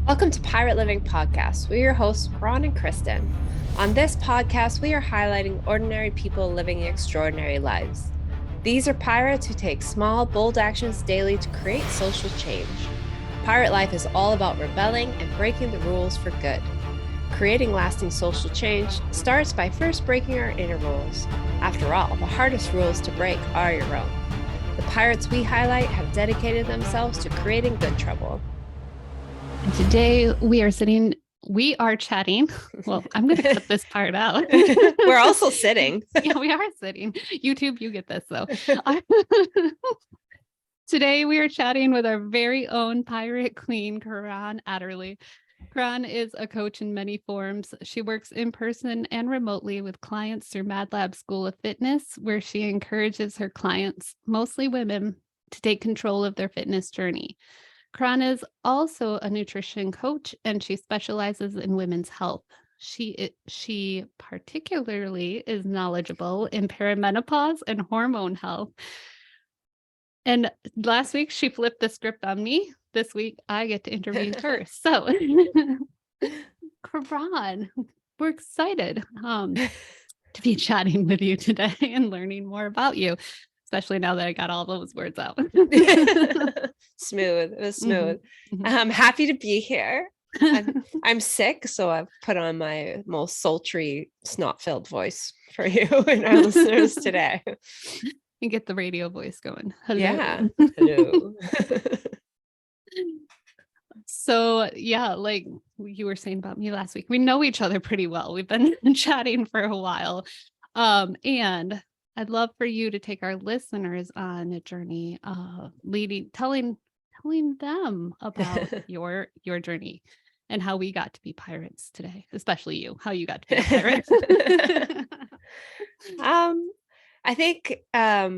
Welcome to Pirate Living Podcast. We're your hosts, Ron and Kristen. On this podcast, we are highlighting ordinary people living extraordinary lives. These are pirates who take small, bold actions daily to create social change. Pirate life is all about rebelling and breaking the rules for good. Creating lasting social change starts by first breaking our inner rules. After all, the hardest rules to break are your own. The pirates we highlight have dedicated themselves to creating good trouble. And today we are chatting. Well, I'm going to cut this part out. We're also sitting. Yeah, we are sitting. YouTube, you get this though. Today we are chatting with our very own Pirate Queen Caron Adderley. Caron is a coach in many forms. She works in person and remotely with clients through Madlab School of Fitness, where she encourages her clients, mostly women, to take control of their fitness journey. Caron is also a nutrition coach, and she specializes in women's health. She particularly is knowledgeable in perimenopause and hormone health. And last week, she flipped the script on me. This week, I get to interview her. So, Caron, we're excited to be chatting with you today and learning more about you, especially now that I got all those words out. Smooth. It was smooth. Mm-hmm. I'm happy to be here. I'm sick, so I've put on my most sultry, snot-filled voice for you and our listeners today. And get the radio voice going. Hello. Yeah. Hello. So yeah, like you were saying about me last week, we know each other pretty well. We've been chatting for a while. And I'd love for you to take our listeners on a journey telling them about your journey and how we got to be pirates today, especially you, how you got to be a pirate. I think I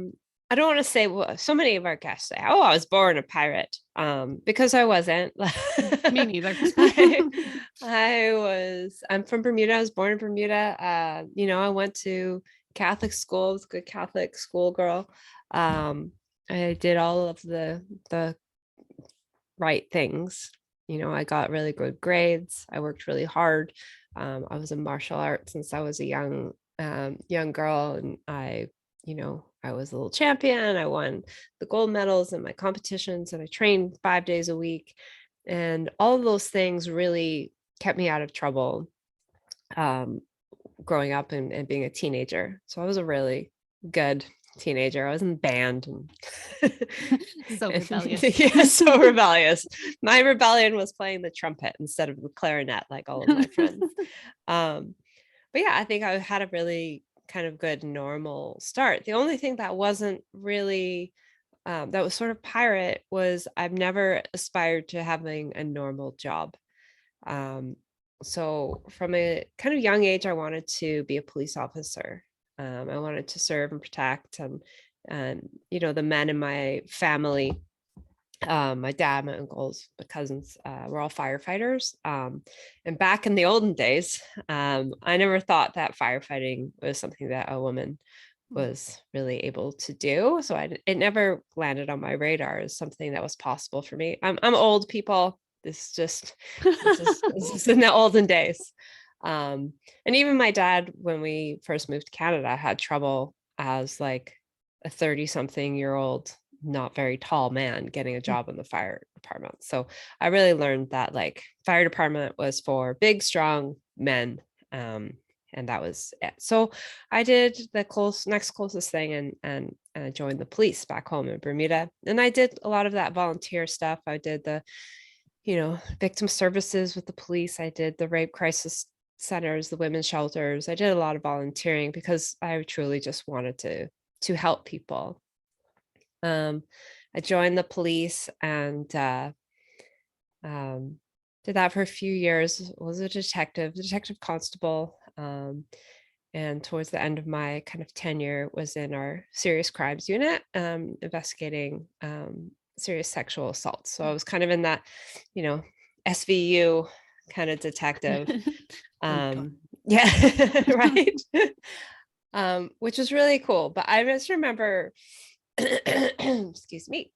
don't want to say so many of our guests say, "Oh, I was born a pirate," because I wasn't. Me neither. I'm from Bermuda. I was born in Bermuda. I went to Catholic school. I was a good Catholic schoolgirl. I did all of the right things. I got really good grades. I worked really hard. I was in martial arts since I was a young girl, and I was a little champion. I won the gold medals in my competitions, and I trained 5 days a week. And all of those things really kept me out of trouble growing up and being a teenager. So I was a really good teenager. I was in band and so rebellious. Yeah, so rebellious. My rebellion was playing the trumpet instead of the clarinet, like all of my friends. But yeah, I think I had a really kind of good normal start. The only thing that wasn't really that was sort of pirate was I've never aspired to having a normal job. So from a kind of young age, I wanted to be a police officer. I wanted to serve and protect and the men in my family. My dad, my uncles, my cousins were all firefighters. And back in the olden days, I never thought that firefighting was something that a woman was really able to do. So it never landed on my radar as something that was possible for me. I'm old, people. This is in the olden days. And even my dad, when we first moved to Canada, had trouble as like a 30-something-year-old, not very tall man getting a job in the fire department. So I really learned that like fire department was for big, strong men. And that was it. So I did the next closest thing and joined the police back home in Bermuda. And I did a lot of that volunteer stuff. I did the, victim services with the police. I did the rape crisis centers, the women's shelters. I did a lot of volunteering because I truly just wanted to help people. I joined the police and did that for a few years. Was a detective constable. And towards the end of my kind of tenure was in our serious crimes unit, investigating serious sexual assault. So I was kind of in that, SVU kind of detective. Yeah, right. Which was really cool. But I just remember excuse me,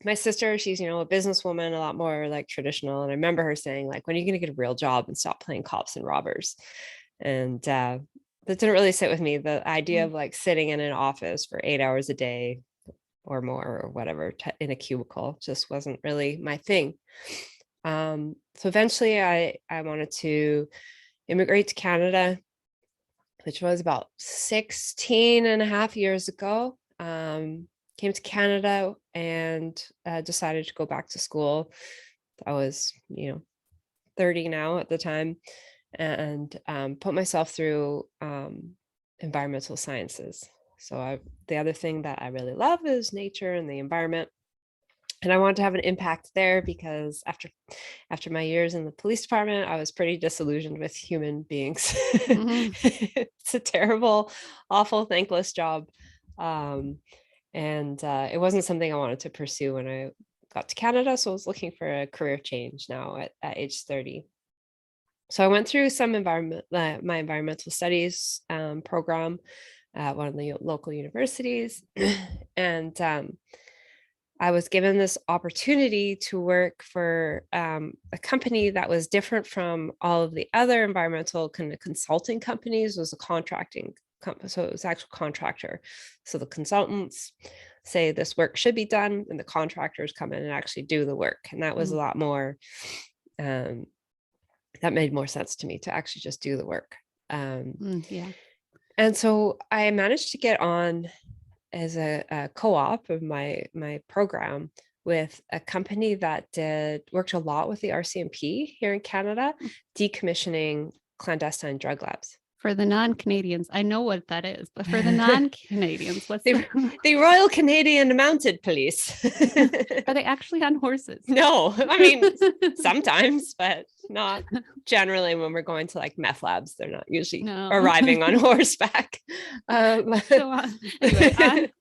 my sister, she's, a businesswoman, a lot more like traditional. And I remember her saying, like, when are you going to get a real job and stop playing cops and robbers? And that didn't really sit with me. The idea of like sitting in an office for 8 hours a day or more or whatever in a cubicle just wasn't really my thing. So eventually I wanted to immigrate to Canada, which was about 16 and a half years ago. Came to Canada and decided to go back to school. I was, 30 now at the time, and put myself through environmental sciences. So the other thing that I really love is nature and the environment. And I wanted to have an impact there because after my years in the police department, I was pretty disillusioned with human beings. It's a terrible, awful, thankless job. And it wasn't something I wanted to pursue when I got to Canada. So I was looking for a career change now at age 30. So I went through some my environmental studies program at one of the local universities. And I was given this opportunity to work for a company that was different from all of the other environmental kind of consulting companies. It was a contracting company, so it was actual contractor. So the consultants say this work should be done, and the contractors come in and actually do the work. And that was a lot more, that made more sense to me, to actually just do the work. Yeah. And so I managed to get on as a co-op of my program with a company that worked a lot with the RCMP here in Canada, decommissioning clandestine drug labs. For the non-Canadians, I know what that is, but for the non-Canadians, what's the Royal Canadian Mounted Police? Are they actually on horses? No, I mean, sometimes, but not generally. When we're going to like meth labs, they're not usually arriving on horseback. Anyway,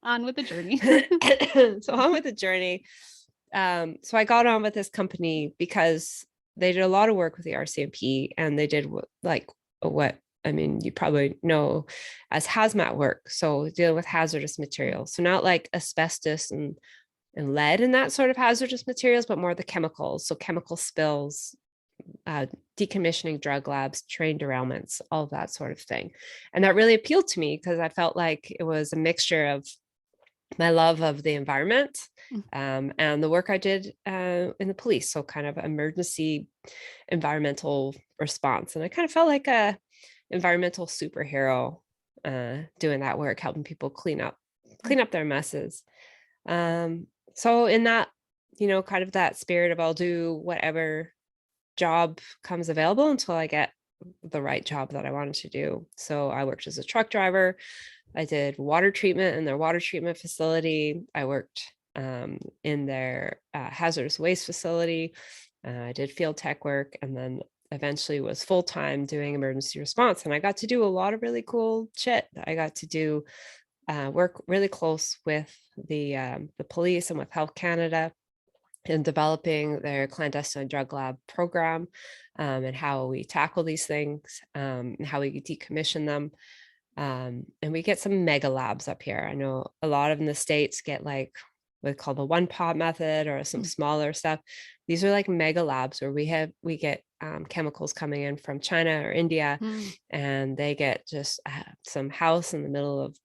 on with the journey. So on with the journey. So I got on with this company because they did a lot of work with the RCMP, and they did what I mean, you probably know as hazmat work. So dealing with hazardous materials. So not like asbestos and lead and that sort of hazardous materials, but more the chemicals. So chemical spills, decommissioning drug labs, train derailments, all of that sort of thing. And that really appealed to me because I felt like it was a mixture of my love of the environment and the work I did in the police. So kind of emergency environmental response. And I kind of felt like a environmental superhero doing that work, helping people clean up their messes. So in that, kind of that spirit of I'll do whatever job comes available until I get the right job that I wanted to do. So I worked as a truck driver. I did water treatment in their water treatment facility. I worked in their hazardous waste facility. I did field tech work, and then eventually was full-time doing emergency response. And I got to do a lot of really cool shit. I got to do work really close with the police and with Health Canada in developing their clandestine drug lab program, and how we tackle these things, and how we decommission them. And we get some mega labs up here. I know a lot of in the States get like what we call the one pot method or some smaller stuff. These are like mega labs where we get chemicals coming in from China or India, and they get just some house in the middle of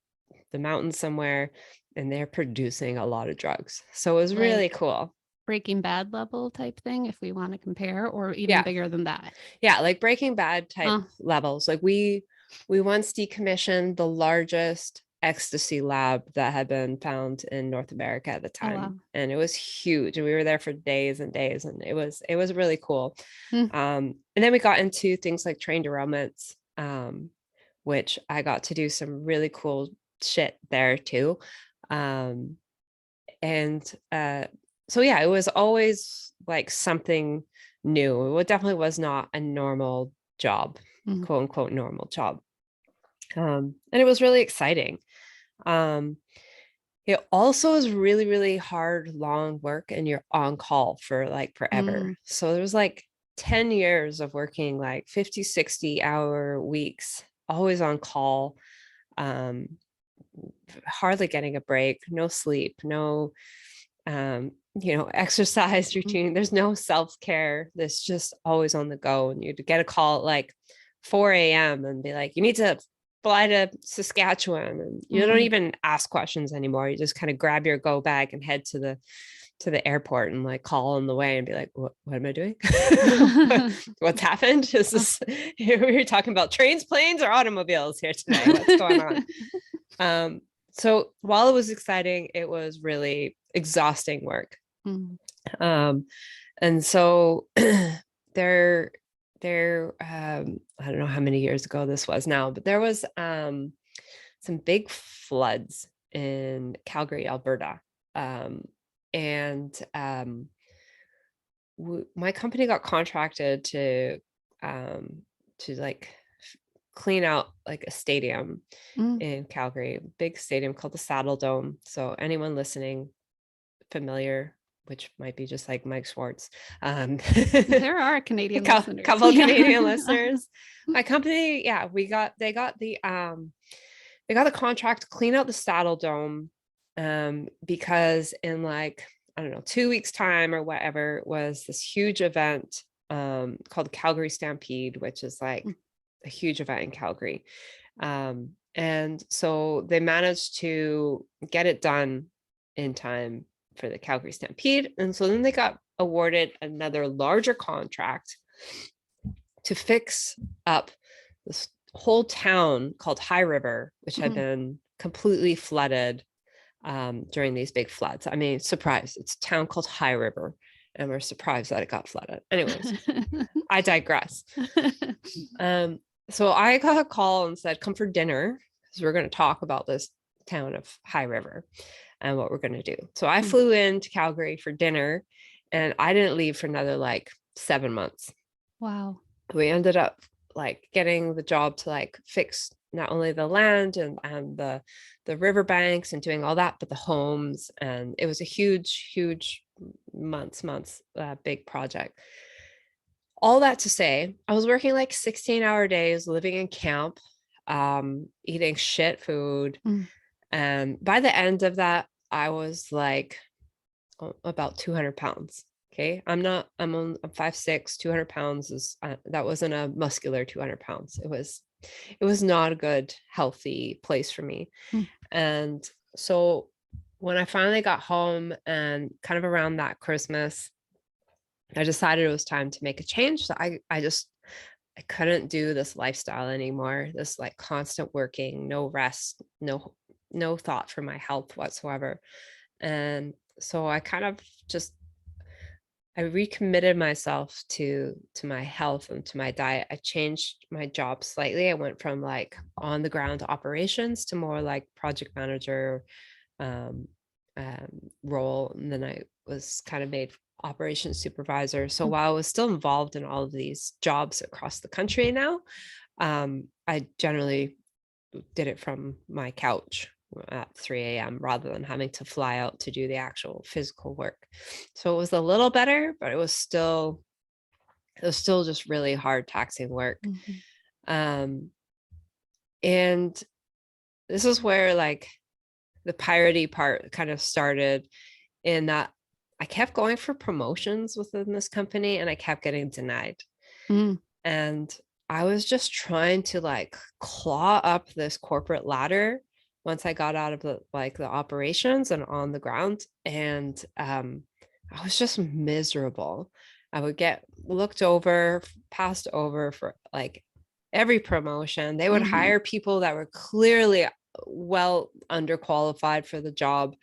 the mountains somewhere, and they're producing a lot of drugs. So it was really cool. Breaking Bad level type thing, if we want to compare, or even bigger than that. Yeah, like Breaking Bad type levels. Like we once decommissioned the largest ecstasy lab that had been found in North America at the time. Oh, wow. And it was huge. And we were there for days and days, and it was really cool. And then we got into things like train derailments, which I got to do some really cool shit there too. So yeah, it was always like something new. It definitely was not a normal job, quote unquote normal job. And it was really exciting. It also is really, really hard, long work, and you're on call for like forever. So there was like 10 years of working like 50, 60 hour weeks, always on call, hardly getting a break, no sleep, no exercise routine. There's no self-care. There's just always on the go. And you'd get a call at like 4 a.m. and be like, you need to fly to Saskatchewan. And you don't even ask questions anymore. You just kind of grab your go bag and head to the airport and like call on the way and be like, what am I doing? What's happened? Is this, we were talking about trains, planes, or automobiles here today? What's going on? So while it was exciting, it was really exhausting work. And so there, I don't know how many years ago this was now, but there was some big floods in Calgary, Alberta. My company got contracted to like clean out like a stadium in Calgary, big stadium called the Saddle Dome. So anyone listening familiar, which might be just like Mike Schwartz. There are Canadian listeners. Couple Canadian listeners. My company, they got the contract to clean out the Saddle Dome because in like, I don't know, 2 weeks time or whatever, was this huge event called the Calgary Stampede, which is like a huge event in Calgary. And so they managed to get it done in time for the Calgary Stampede. And so then they got awarded another larger contract to fix up this whole town called High River, which had been completely flooded during these big floods. I mean, surprise, it's a town called High River, and we're surprised that it got flooded. Anyways, I digress. So I got a call and said, come for dinner, because we're going to talk about this town of High River and what we're going to do. So I flew into Calgary for dinner, and I didn't leave for another like 7 months. Wow. We ended up like getting the job to like fix not only the land and the riverbanks and doing all that, but the homes. And it was a huge months, big project. All that to say, I was working like 16-hour days, living in camp, eating shit food. And by the end of that, I was like about 200 pounds. Okay. I'm 5'6", 200 pounds is, that wasn't a muscular 200 pounds. It was not a good, healthy place for me. And so when I finally got home and kind of around that Christmas, I decided it was time to make a change. So I couldn't do this lifestyle anymore. This like constant working, no rest, no thought for my health whatsoever. And so I kind of I recommitted myself to my health and to my diet. I changed my job slightly. I went from like on the ground operations to more like project manager role. And then I was kind of made operations supervisor. So while I was still involved in all of these jobs across the country now, I generally did it from my couch at 3 a.m. rather than having to fly out to do the actual physical work. So it was a little better, but it was still just really hard, taxing work. And this is where like the piratey part kind of started, in that I kept going for promotions within this company and I kept getting denied. And I was just trying to like claw up this corporate ladder once I got out of the operations and on the ground. And I was just miserable. I would get passed over for like every promotion. They would hire people that were clearly well underqualified for the job,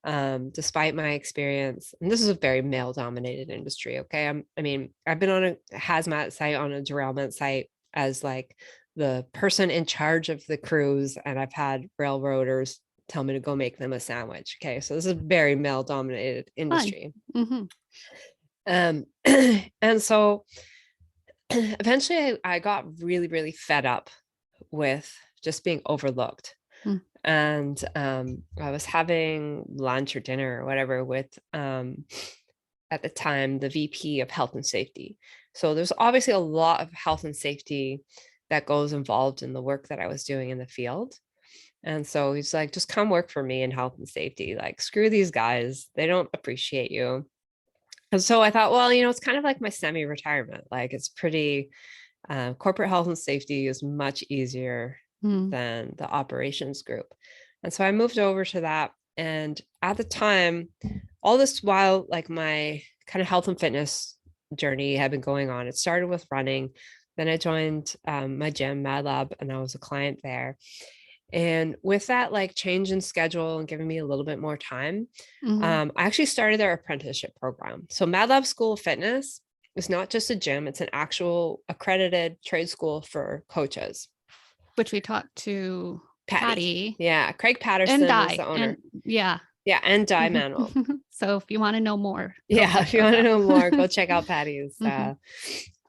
despite my experience. And this is a very male dominated industry. Okay. I've been on a hazmat site, on a derailment site, as like the person in charge of the crews, and I've had railroaders tell me to go make them a sandwich. Okay. So this is a very male dominated industry. And so eventually I got really, really fed up with just being overlooked. And I was having lunch or dinner or whatever with, at the time, the VP of health and safety. So there's obviously a lot of health and safety that goes involved in the work that I was doing in the field. And so he's like, just come work for me in health and safety. Like, screw these guys. They don't appreciate you. And so I thought, well, it's kind of like my semi-retirement. Like, it's pretty, corporate health and safety is much easier than the operations group. And so I moved over to that. And at the time, all this while, like, my kind of health and fitness journey had been going on. It started with running. Then I joined my gym, Madlab, and I was a client there. And with that, like, change in schedule and giving me a little bit more time, I actually started their apprenticeship program. So Madlab School of Fitness is not just a gym, it's an actual accredited trade school for coaches. Which we talked to Patty. Yeah, Craig Patterson is the owner. And Di Manuel. So if you want to know more, if you want to know more, go check out Patty's. So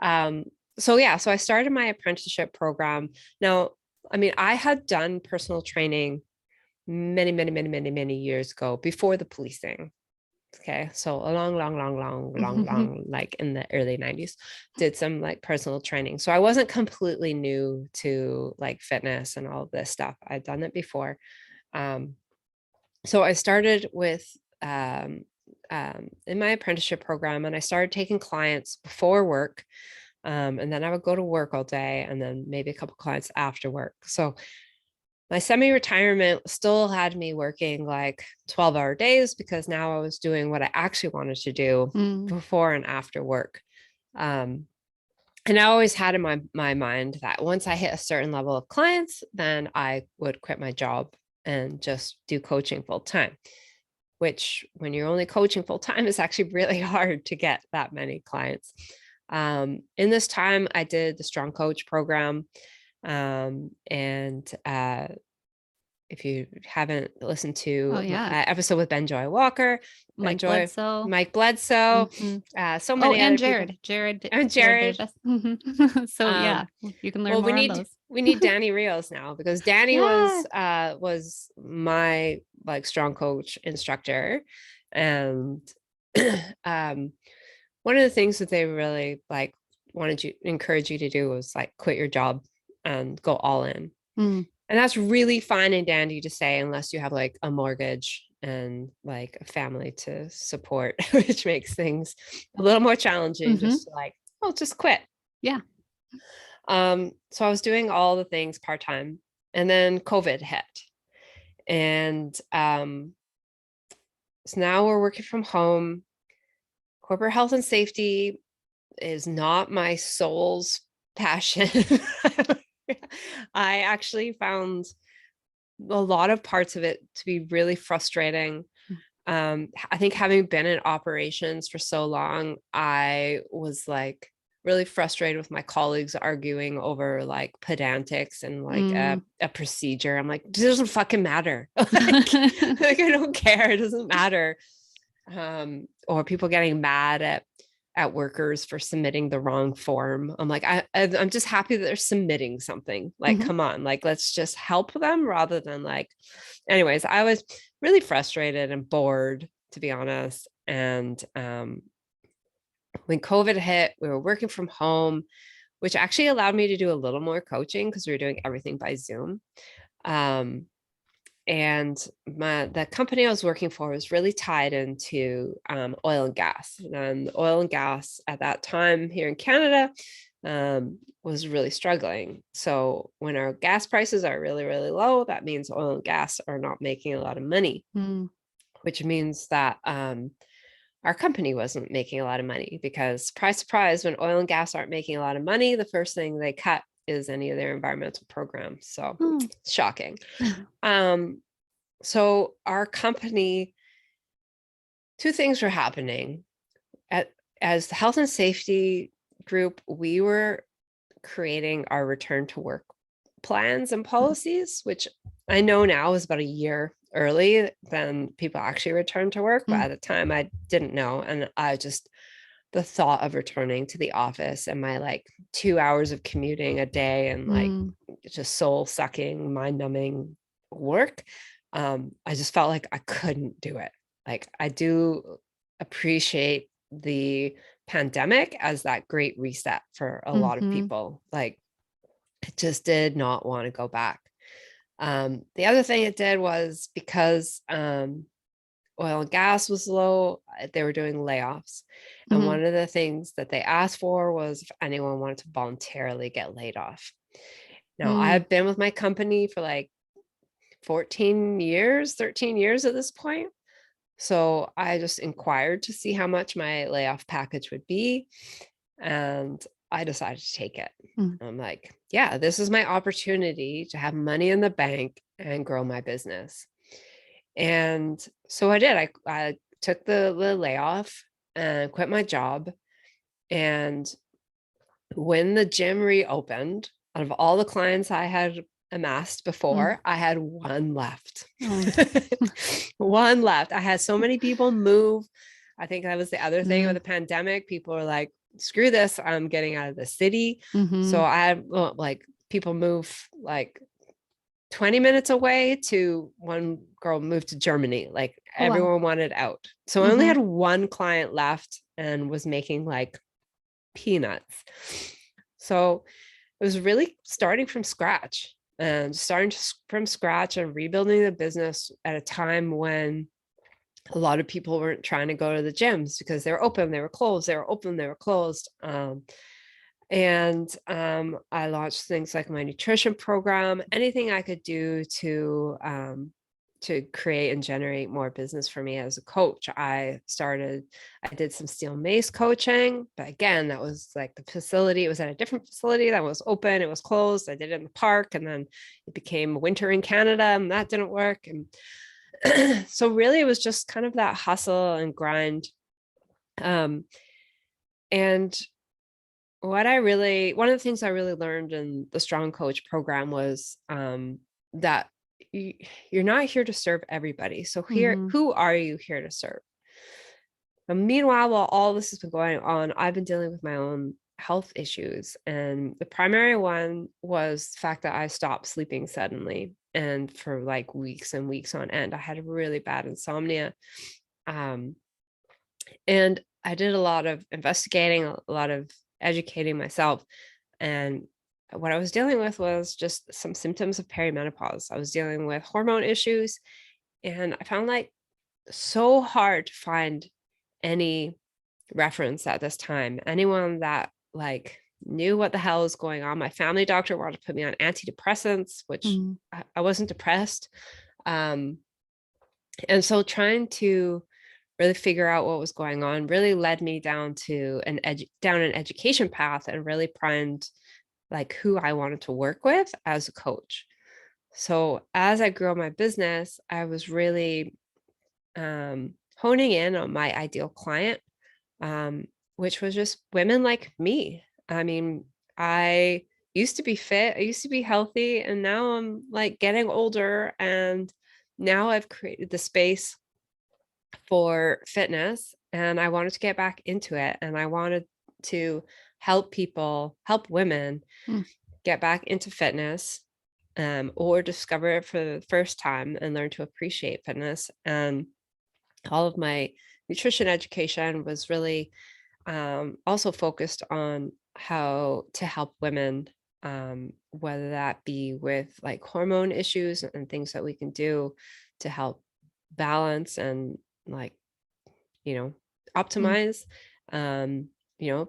I started my apprenticeship program. Now, I mean, I had done personal training many years ago before the policing. Okay. So a long, like in the early 90s, did some like personal training. So I wasn't completely new to like fitness and all this stuff. I'd done it before. So I started with, in my apprenticeship program, and I started taking clients before work. And then I would go to work all day and then maybe a couple clients after work. So my semi-retirement still had me working like 12-hour days, because now I was doing what I actually wanted to do before and after work. And I always had in my mind that once I hit a certain level of clients, then I would quit my job and just do coaching full time, which when you're only coaching full time is actually really hard to get that many clients. In this time, I did the Strong Coach program. If you haven't listened to my episode with Ben Joy Walker, Mike Bledsoe, so many and other Jared Davis. So you can learn more on those. We need Danny Rios now, because Danny was my like Strong Coach instructor. And one of the things that they really like encourage you to do was like quit your job and go all in. And that's really fine and dandy to say, unless you have like a mortgage and like a family to support, which makes things a little more challenging. Just like, just quit. Yeah. So I was doing all the things part-time, and then COVID hit. And so now we're working from home. Corporate health and safety is not my soul's passion. I actually found a lot of parts of it to be really frustrating. I think having been in operations for so long, I was like really frustrated with my colleagues arguing over like pedantics and like a procedure. I'm like, it doesn't fucking matter. like I don't care. It doesn't matter. Or people getting mad at workers for submitting the wrong form. I'm like, I'm just happy that they're submitting something. Like, come on, like, let's just help them rather than like, anyways, I was really frustrated and bored, to be honest. And when COVID hit, we were working from home, which actually allowed me to do a little more coaching because we were doing everything by Zoom. And the company I was working for was really tied into oil and gas. And oil and gas at that time here in Canada was really struggling. So when our gas prices are really, really low, that means oil and gas are not making a lot of money, which means that our company wasn't making a lot of money, because surprise, when oil and gas aren't making a lot of money, the first thing they cut is any of their environmental programs. So shocking. So our company, two things were happening. As the health and safety group, we were creating our return to work plans and policies, which I know now is about a year early than people actually return to work. But at the time I didn't know. And the thought of returning to the office and my like 2 hours of commuting a day and like just soul sucking, mind numbing work. I just felt like I couldn't do it. Like, I do appreciate the pandemic as that great reset for a lot of people. Like, I just did not want to go back. The other thing it did was because oil and gas was low, they were doing layoffs. And Mhm. one of the things that they asked for was if anyone wanted to voluntarily get laid off. Now, Mm. I've been with my company for like 14 years, 13 years at this point. So I just inquired to see how much my layoff package would be. And I decided to take it. Mm. I'm like, yeah, this is my opportunity to have money in the bank and grow my business. And so I did. I took the layoff and quit my job. And when the gym reopened, out of all the clients I had amassed Mm. before, I had one left. Oh. One left. I had so many people move. I think that was the other thing with Mm. the pandemic. People were like, screw this, I'm getting out of the city. So Mhm. I had like people move like 20 minutes away to one girl moved to Germany. Like Oh, wow. everyone wanted out. So I only Mhm. had one client left and was making like peanuts. So it was really starting from scratch and from scratch and rebuilding the business at a time when a lot of people weren't trying to go to the gyms because they were open, they were closed, they were open, they were closed. I launched things like my nutrition program, anything I could do to create and generate more business for me as a coach. I did some steel mace coaching, but again, that was like the facility. It was at a different facility that was open. It was closed. I did it in the park, and then it became winter in Canada, and that didn't work. And so really, it was just kind of that hustle and grind. Um, and one of the things I really learned in the Strong Coach program was that you're not here to serve everybody. So Mhm. who are you here to serve? And meanwhile, while all this has been going on, I've been dealing with my own health issues. And the primary one was the fact that I stopped sleeping suddenly. And for like weeks and weeks on end, I had really bad insomnia. Um, and I did a lot of investigating, a lot of educating myself. And what I was dealing with was just some symptoms of perimenopause. I was dealing with hormone issues, and I found like so hard to find any reference at this time. Anyone that like knew what the hell was going on. My family doctor wanted to put me on antidepressants, which Mhm. I wasn't depressed. Um, and so trying to really figure out what was going on really led me down to down an education path and really primed like who I wanted to work with as a coach. So as I grew my business, I was really honing in on my ideal client, which was just women like me. I mean, I used to be fit, I used to be healthy, and now I'm like getting older. And now I've created the space for fitness, and I wanted to get back into it. And I wanted to help women Mm. get back into fitness, or discover it for the first time and learn to appreciate fitness. And all of my nutrition education was really also focused on how to help women, whether that be with like hormone issues and things that we can do to help balance and like, you know, Mm. optimize.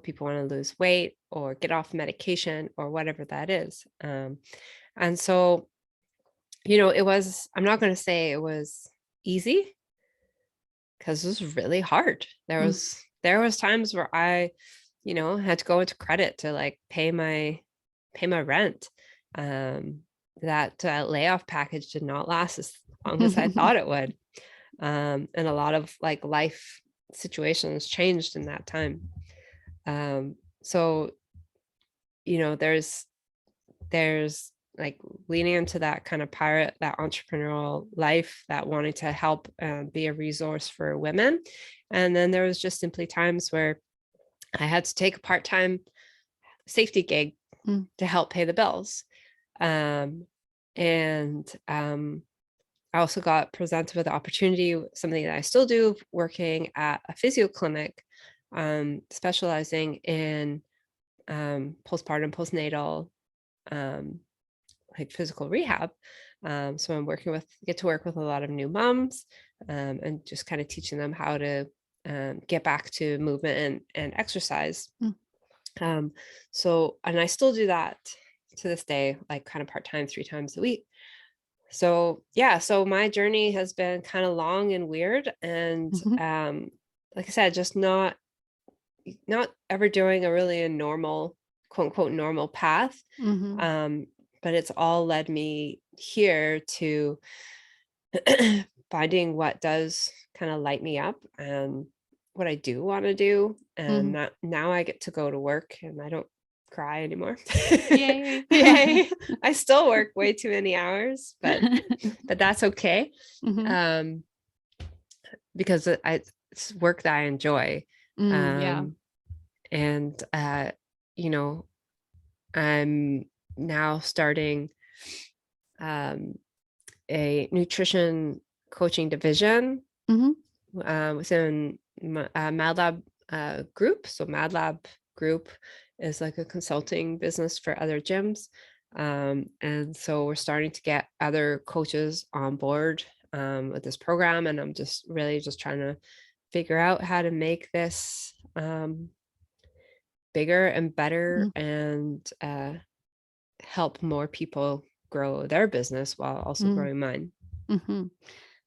People want to lose weight or get off medication or whatever that is. And so, I'm not going to say it was easy because it was really hard. Mm. There was times where I, had to go into credit to like pay my rent. Um, that layoff package did not last as long as I thought it would. And a lot of like life situations changed in that time. So, there's like leaning into that kind of that entrepreneurial life, that wanting to help be a resource for women. And then there was just simply times where I had to take a part-time safety gig Mm. to help pay the bills. And I also got presented with the opportunity, something that I still do, working at a physio clinic, specializing in postpartum, postnatal, um, like physical rehab. So get to work with a lot of new moms, and just kind of teaching them how to get back to movement and exercise. Mm. And I still do that to this day, like kind of part-time, 3 times a week. So yeah, so my journey has been kind of long and weird, and Mhm. like I said, just not ever doing a normal, quote unquote, normal path. Mhm. Um, but it's all led me here to finding what does kind of light me up and what I do want to do. And Mhm. that now I get to go to work and I don't cry anymore. Yay. Yay. I still work way too many hours, but that's okay. Mhm. Um, because it's work that I enjoy. Yeah. Um, and you know, I'm now starting um, a nutrition coaching division Mhm. within Madlab group. So Madlab group is like a consulting business for other gyms. And so we're starting to get other coaches on board with this program. And I'm just really just trying to figure out how to make this bigger and better, Mhm. and help more people grow their business while also Mhm. growing mine. Mhm.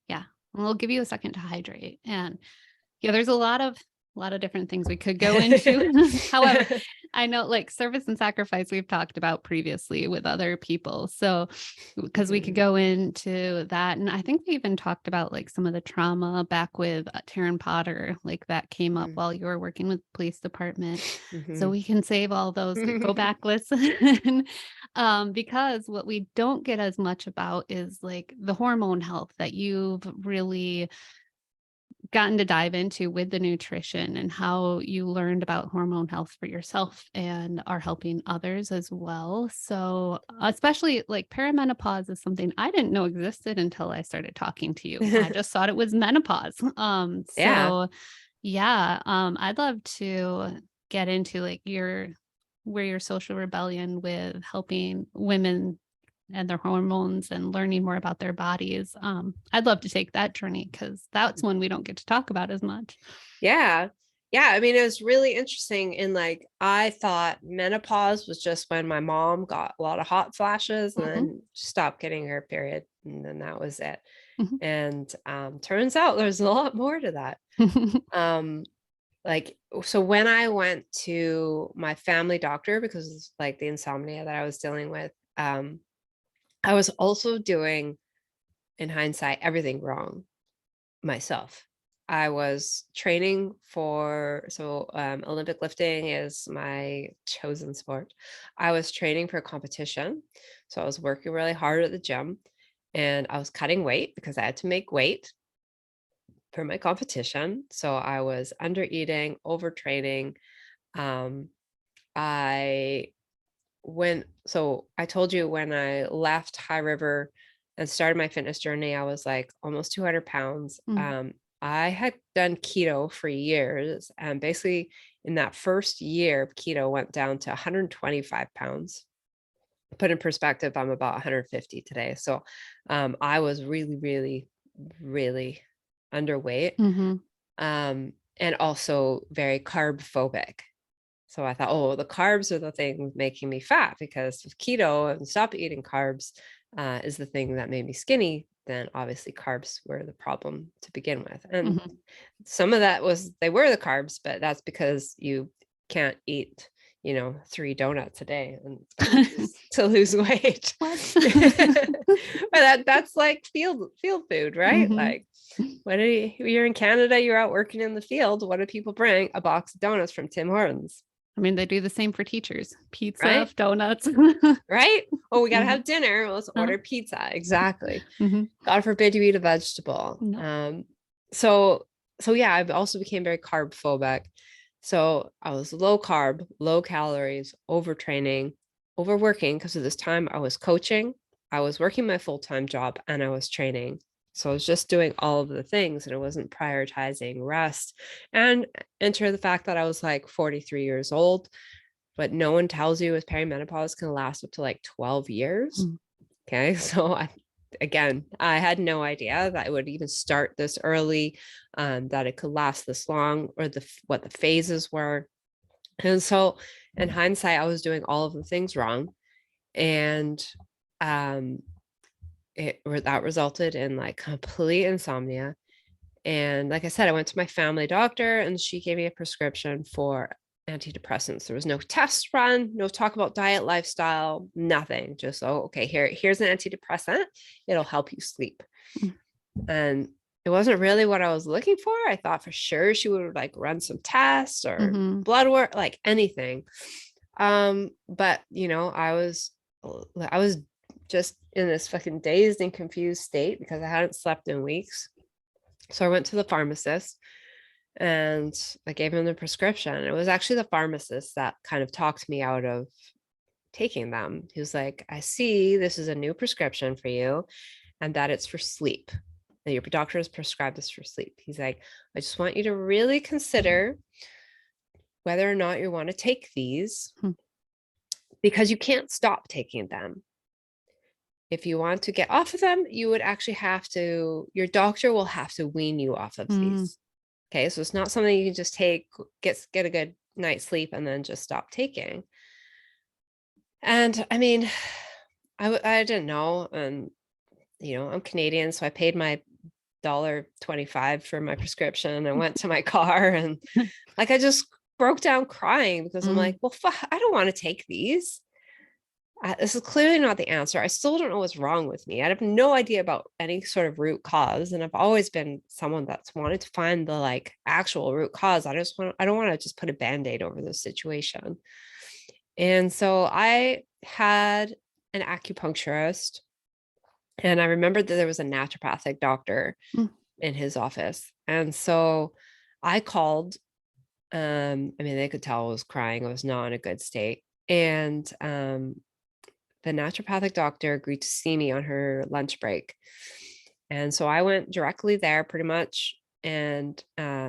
Yeah. And we'll give you a second to hydrate. And yeah, there's a lot of different things we could go into. However, I know like service and sacrifice we've talked about previously with other people. So because we could Mhm, go into that. And I think we even talked about like some of the trauma back with Taryn Potter, like that came up mhm, while you were working with the police department. So mhm. we can save all those, go back, listen. Because what we don't get as much about is like the hormone health that you've really gotten to dive into with the nutrition and how you learned about hormone health for yourself and are helping others as well. So, especially like perimenopause is something I didn't know existed until I started talking to you. I just thought it was menopause. Yeah. Yeah, I'd love to get into like where your social rebellion with helping women and their hormones and learning more about their bodies. I'd love to take that journey because that's one we don't get to talk about as much. Yeah. Yeah. I mean, it was really interesting. And like, I thought menopause was just when my mom got a lot of hot flashes and Mhm, then stopped getting her period. And then that was it. mhm. And turns out there's a lot more to that. Um, like, so when I went to my family doctor, because like the insomnia that I was dealing with, I was also doing, in hindsight, everything wrong myself. I was training Olympic lifting is my chosen sport. I was training for a competition. So I was working really hard at the gym and I was cutting weight because I had to make weight for my competition. So I was under eating, overtraining. Um, I I told you when I left High River and started my fitness journey, I was like almost 200 pounds. Mm, I had done keto for years, and basically in that first year of keto went down to 125 pounds. Put in perspective, I'm about 150 today. So I was really, really, really underweight, mhm, and also very carb phobic. So I thought, oh, the carbs are the thing making me fat, because if keto and stop eating carbs is the thing that made me skinny, then obviously carbs were the problem to begin with. And mhm. some of that was, they were the carbs, but that's because you can't eat, 3 donuts a day and expect to lose weight. What? But that's like field food, right? Mhm. Like, you're in Canada, you're out working in the field. What do people bring? A box of donuts from Tim Hortons, I mean, they do the same for teachers. Pizza, right? donuts. Right? Oh, we got to Mhm. have dinner. Let's Uh, order pizza. Exactly. mhm. God forbid you eat a vegetable. No. So, so yeah, I also became very carb phobic. So I was low carb, low calories, overtraining, overworking, because at this time I was coaching, I was working my full-time job, and I was training. So I was just doing all of the things, and I wasn't prioritizing rest. And enter the fact that I was like 43 years old, but no one tells you with perimenopause can last up to like 12 years. Mm, Okay. So again, I had no idea that it would even start this early, that it could last this long, or what the phases were. And so in hindsight, I was doing all of the things wrong. And that resulted in like complete insomnia. And like I said, I went to my family doctor and she gave me a prescription for antidepressants. There was no test run, no talk about diet, lifestyle, nothing. Just, oh, okay, here's an antidepressant. It'll help you sleep. And it wasn't really what I was looking for. I thought for sure she would like run some tests or blood work, like anything. But I was just in this fucking dazed and confused state because I hadn't slept in weeks. So I went to the pharmacist and I gave him the prescription. It was actually the pharmacist that kind of talked me out of taking them. He was like, I see this is a new prescription for you and that it's for sleep. And your doctor has prescribed this for sleep. He's like, I just want you to really consider whether or not you want to take these because you can't stop taking them. If you want to get off of them, you would actually have to, your doctor will have to wean you off of these. Okay. So it's not something you can just take, get a good night's sleep and then just stop taking. And I mean, I didn't know. And, I'm Canadian, so I paid my $1.25 for my prescription. I went to my car and like, I just broke down crying because I'm like, well, I don't want to take these. This is clearly not the answer. I still don't know what's wrong with me. I have no idea about any sort of root cause. And I've always been someone that's wanted to find the like actual root cause. I don't want to just put a Band-Aid over the situation. And so I had an acupuncturist and I remembered that there was a naturopathic doctor in his office. And so I called, they could tell I was crying. I was not in a good state. And, the naturopathic doctor agreed to see me on her lunch break. And so I went directly there pretty much. And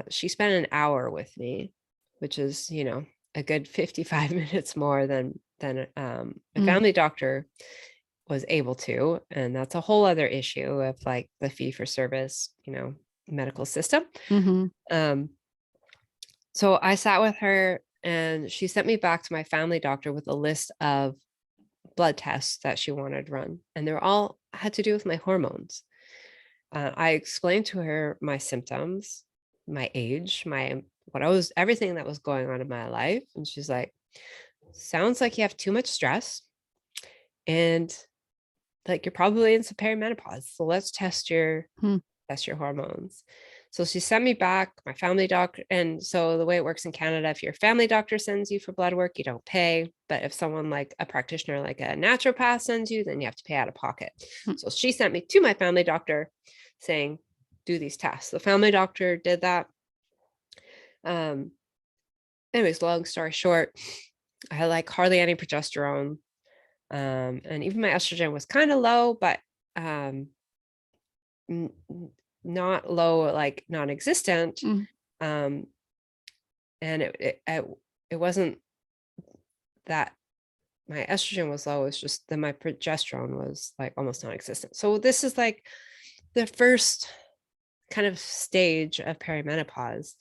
she spent an hour with me, which is, a good 55 minutes more than a family doctor was able to. And that's a whole other issue of like the fee for service, medical system. So I sat with her and she sent me back to my family doctor with a list of blood tests that she wanted run, and they're all had to do with my hormones. I explained to her my symptoms, my age, everything that was going on in my life, and she's like, "Sounds like you have too much stress, and like you're probably in some perimenopause. So let's test your hormones." So she sent me back my family doctor. And so the way it works in Canada, if your family doctor sends you for blood work, you don't pay. But if someone like a practitioner, like a naturopath sends you, then you have to pay out of pocket. So she sent me to my family doctor saying, do these tests. The family doctor did that. Anyways, long story short, I had like hardly any progesterone. And even my estrogen was kind of low, but not low, like non-existent. And it wasn't that my estrogen was low, it's just that my progesterone was like almost non-existent. So this is like the first kind of stage of perimenopause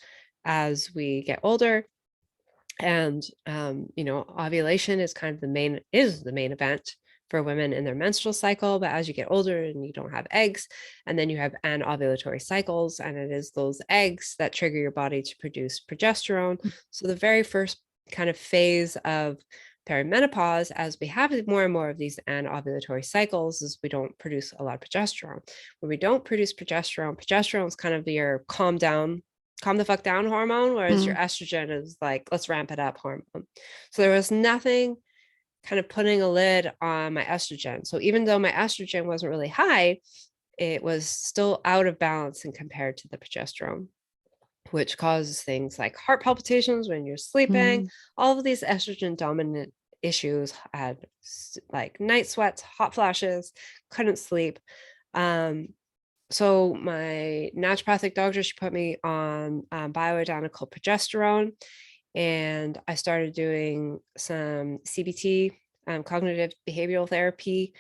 as we get older. And ovulation is kind of the main event for women in their menstrual cycle. But as you get older and you don't have eggs, and then you have anovulatory cycles, and it is those eggs that trigger your body to produce progesterone. So the very first kind of phase of perimenopause, as we have more and more of these anovulatory cycles, is we don't produce a lot of progesterone. When we don't produce progesterone is kind of your calm the fuck down hormone, whereas your estrogen is like, let's ramp it up hormone. So there was nothing kind of putting a lid on my estrogen. So even though my estrogen wasn't really high, it was still out of balance and compared to the progesterone, which causes things like heart palpitations when you're sleeping. All of these estrogen dominant issues. I had like night sweats, hot flashes, couldn't sleep. So my naturopathic doctor, she put me on bioidentical progesterone, and I started doing some CBT, cognitive behavioral therapy.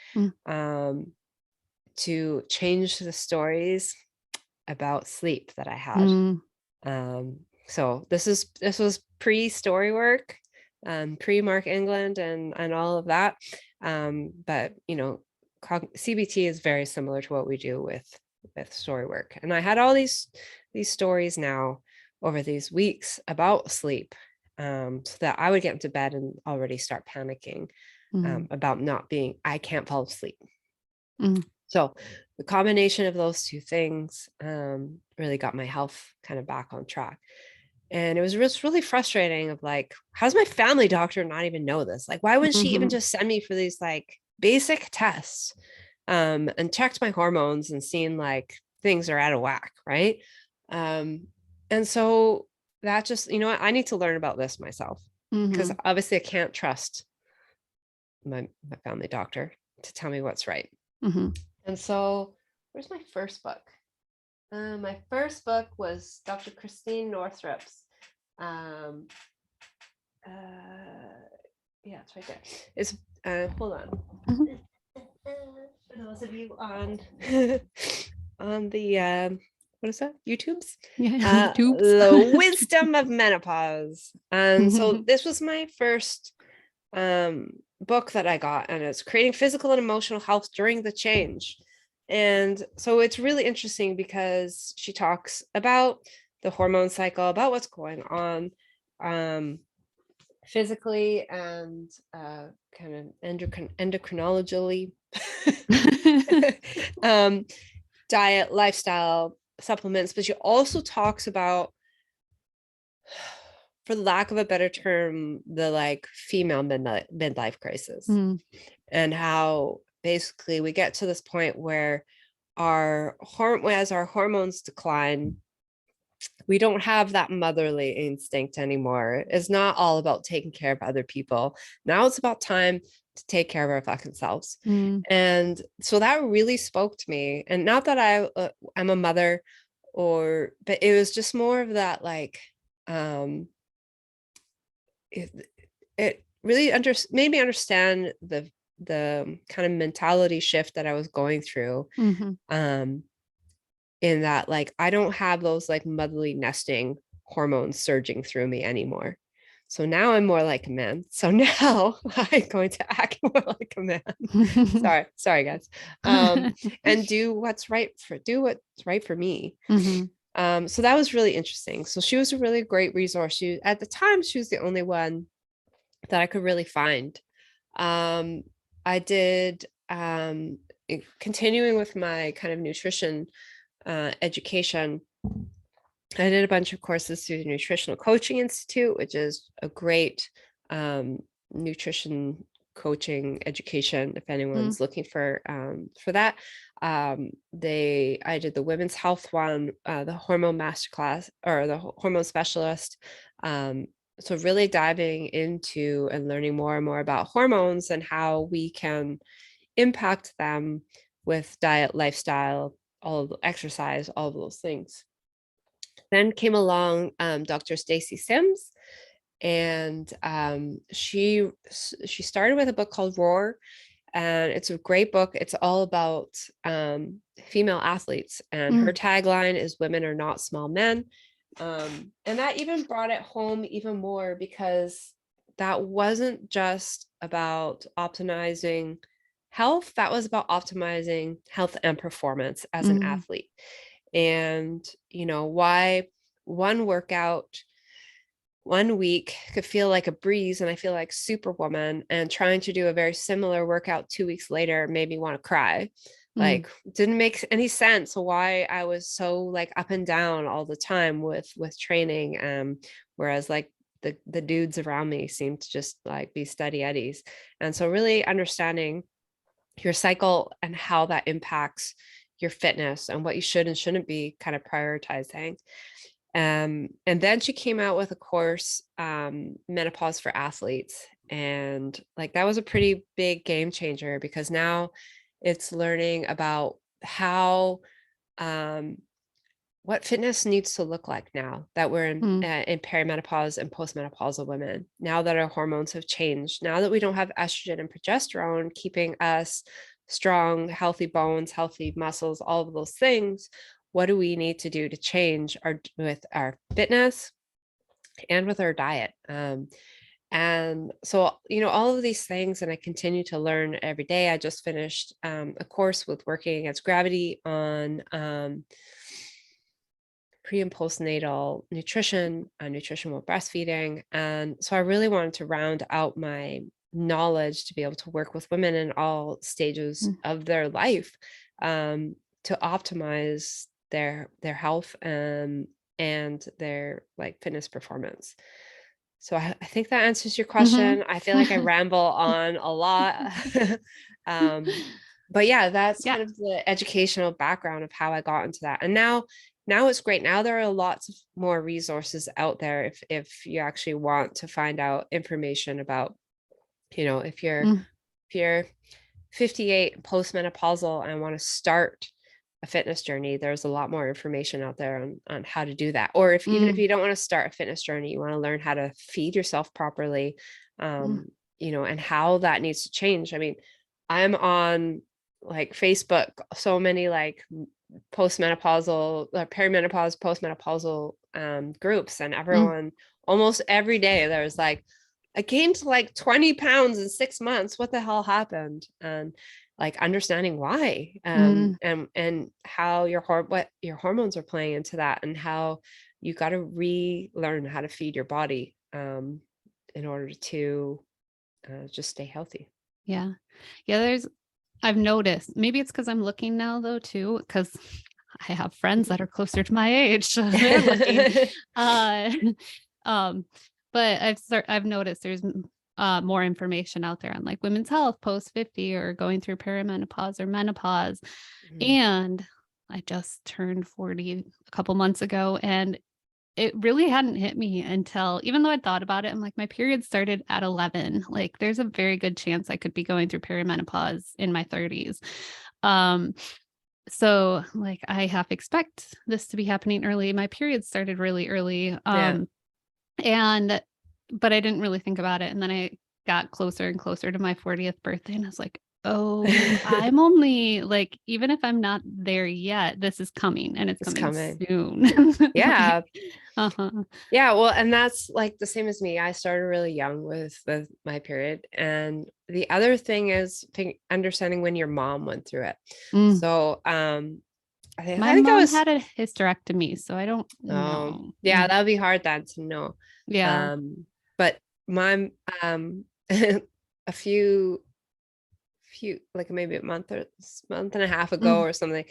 to change the stories about sleep that I had. Mm. So this was pre-story work, pre-Mark England and all of that. But CBT is very similar to what we do with story work. And I had all these stories now over these weeks about sleep, so that I would get into bed and already start panicking about I can't fall asleep. So the combination of those two things really got my health kind of back on track. And it was just really frustrating of like, how's my family doctor not even know this? Like, why wouldn't she even just send me for these like basic tests and checked my hormones and seen like things are out of whack, right? And so that just, I need to learn about this myself, because obviously I can't trust my family doctor to tell me what's right. And so where's my first book? My first book was Dr. Christine Northrup's. Yeah, it's right there. It's hold on. For those of you on on the what is that? YouTube's? Yeah, YouTube's. The Wisdom of Menopause. And so this was my first book that I got, and it's Creating Physical and Emotional Health During the Change. And so it's really interesting because she talks about the hormone cycle, about what's going on physically and kind of endocrinologically, diet, lifestyle, supplements. But she also talks about, for lack of a better term, the like female midlife crisis, and how basically we get to this point where as our hormones decline, we don't have that motherly instinct anymore. It's not all about taking care of other people. Now it's about time to take care of our fucking selves. And so that really spoke to me. And not that I'm a mother, but it was just more of that, like, it really made me understand the kind of mentality shift that I was going through. In that, like, I don't have those like motherly nesting hormones surging through me anymore. So now I'm more like a man. So now I'm going to act more like a man. Sorry guys. And do what's right for me. So that was really interesting. So she was a really great resource. At the time, she was the only one that I could really find. I did, continuing with my kind of nutrition education, I did a bunch of courses through the Nutritional Coaching Institute, which is a great nutrition coaching education if anyone's looking for that. I did the women's health one, the hormone masterclass, or the hormone specialist. So really diving into and learning more and more about hormones and how we can impact them with diet, lifestyle, all of the exercise, all of those things. Then came along Dr. Stacy Sims, and she started with a book called Roar, and it's a great book. It's all about female athletes, and her tagline is "Women are not small men." And that even brought it home even more, because that wasn't just about optimizing health, that was about optimizing health and performance as an athlete. And why one workout 1 week could feel like a breeze and I feel like Superwoman, and trying to do a very similar workout 2 weeks later made me want to cry. Like, didn't make any sense why I was so like up and down all the time with training, whereas like the dudes around me seemed to just like be steady eddies. And so really understanding your cycle and how that impacts your fitness and what you should and shouldn't be kind of prioritizing. And then she came out with a course, Menopause for Athletes. And like, that was a pretty big game changer, because now it's learning about how, what fitness needs to look like now that we're in perimenopause and postmenopausal women, now that our hormones have changed, now that we don't have estrogen and progesterone keeping us strong, healthy bones, healthy muscles, all of those things. What do we need to do to change with our fitness and with our diet? And so, all of these things, and I continue to learn every day. I just finished a course with Working Against Gravity on pre and postnatal nutrition, nutrition while breastfeeding. And so I really wanted to round out my knowledge to be able to work with women in all stages of their life, to optimize their health and their like fitness performance. So I think that answers your question. I feel like I ramble on a lot. But yeah, that's kind of the educational background of how I got into that. And now it's great. Now there are lots of more resources out there if you actually want to find out information about, if you're 58 postmenopausal and want to start a fitness journey, there's a lot more information out there on how to do that. Or even if you don't want to start a fitness journey, you want to learn how to feed yourself properly, and how that needs to change. I mean, I'm on like Facebook, so many like postmenopausal, perimenopause, postmenopausal groups, and everyone almost every day there's like, I gained like 20 pounds in 6 months. What the hell happened? And like understanding why, and how what your hormones are playing into that, and how you got to relearn how to feed your body in order to just stay healthy. Yeah. I've noticed, maybe it's because I'm looking now though too, because I have friends that are closer to my age. So they're looking. But I've noticed there's more information out there on like women's health post 50 or going through perimenopause or menopause. And I just turned 40 a couple months ago, and it really hadn't hit me until, even though I'd thought about it, I'm like, my period started at 11. Like there's a very good chance I could be going through perimenopause in my 30s. So like I half expect this to be happening early. My period started really early. But I didn't really think about it. And then I got closer and closer to my 40th birthday, and I was like, oh, I'm only like, even if I'm not there yet, this is coming, and it's coming soon. Yeah. Yeah. Well, and that's like the same as me. I started really young with my period. And the other thing is understanding when your mom went through it. So, my mom had a hysterectomy, so I don't know. Yeah, that would be hard then to know. Yeah. But my a few like maybe a month and a half ago or something,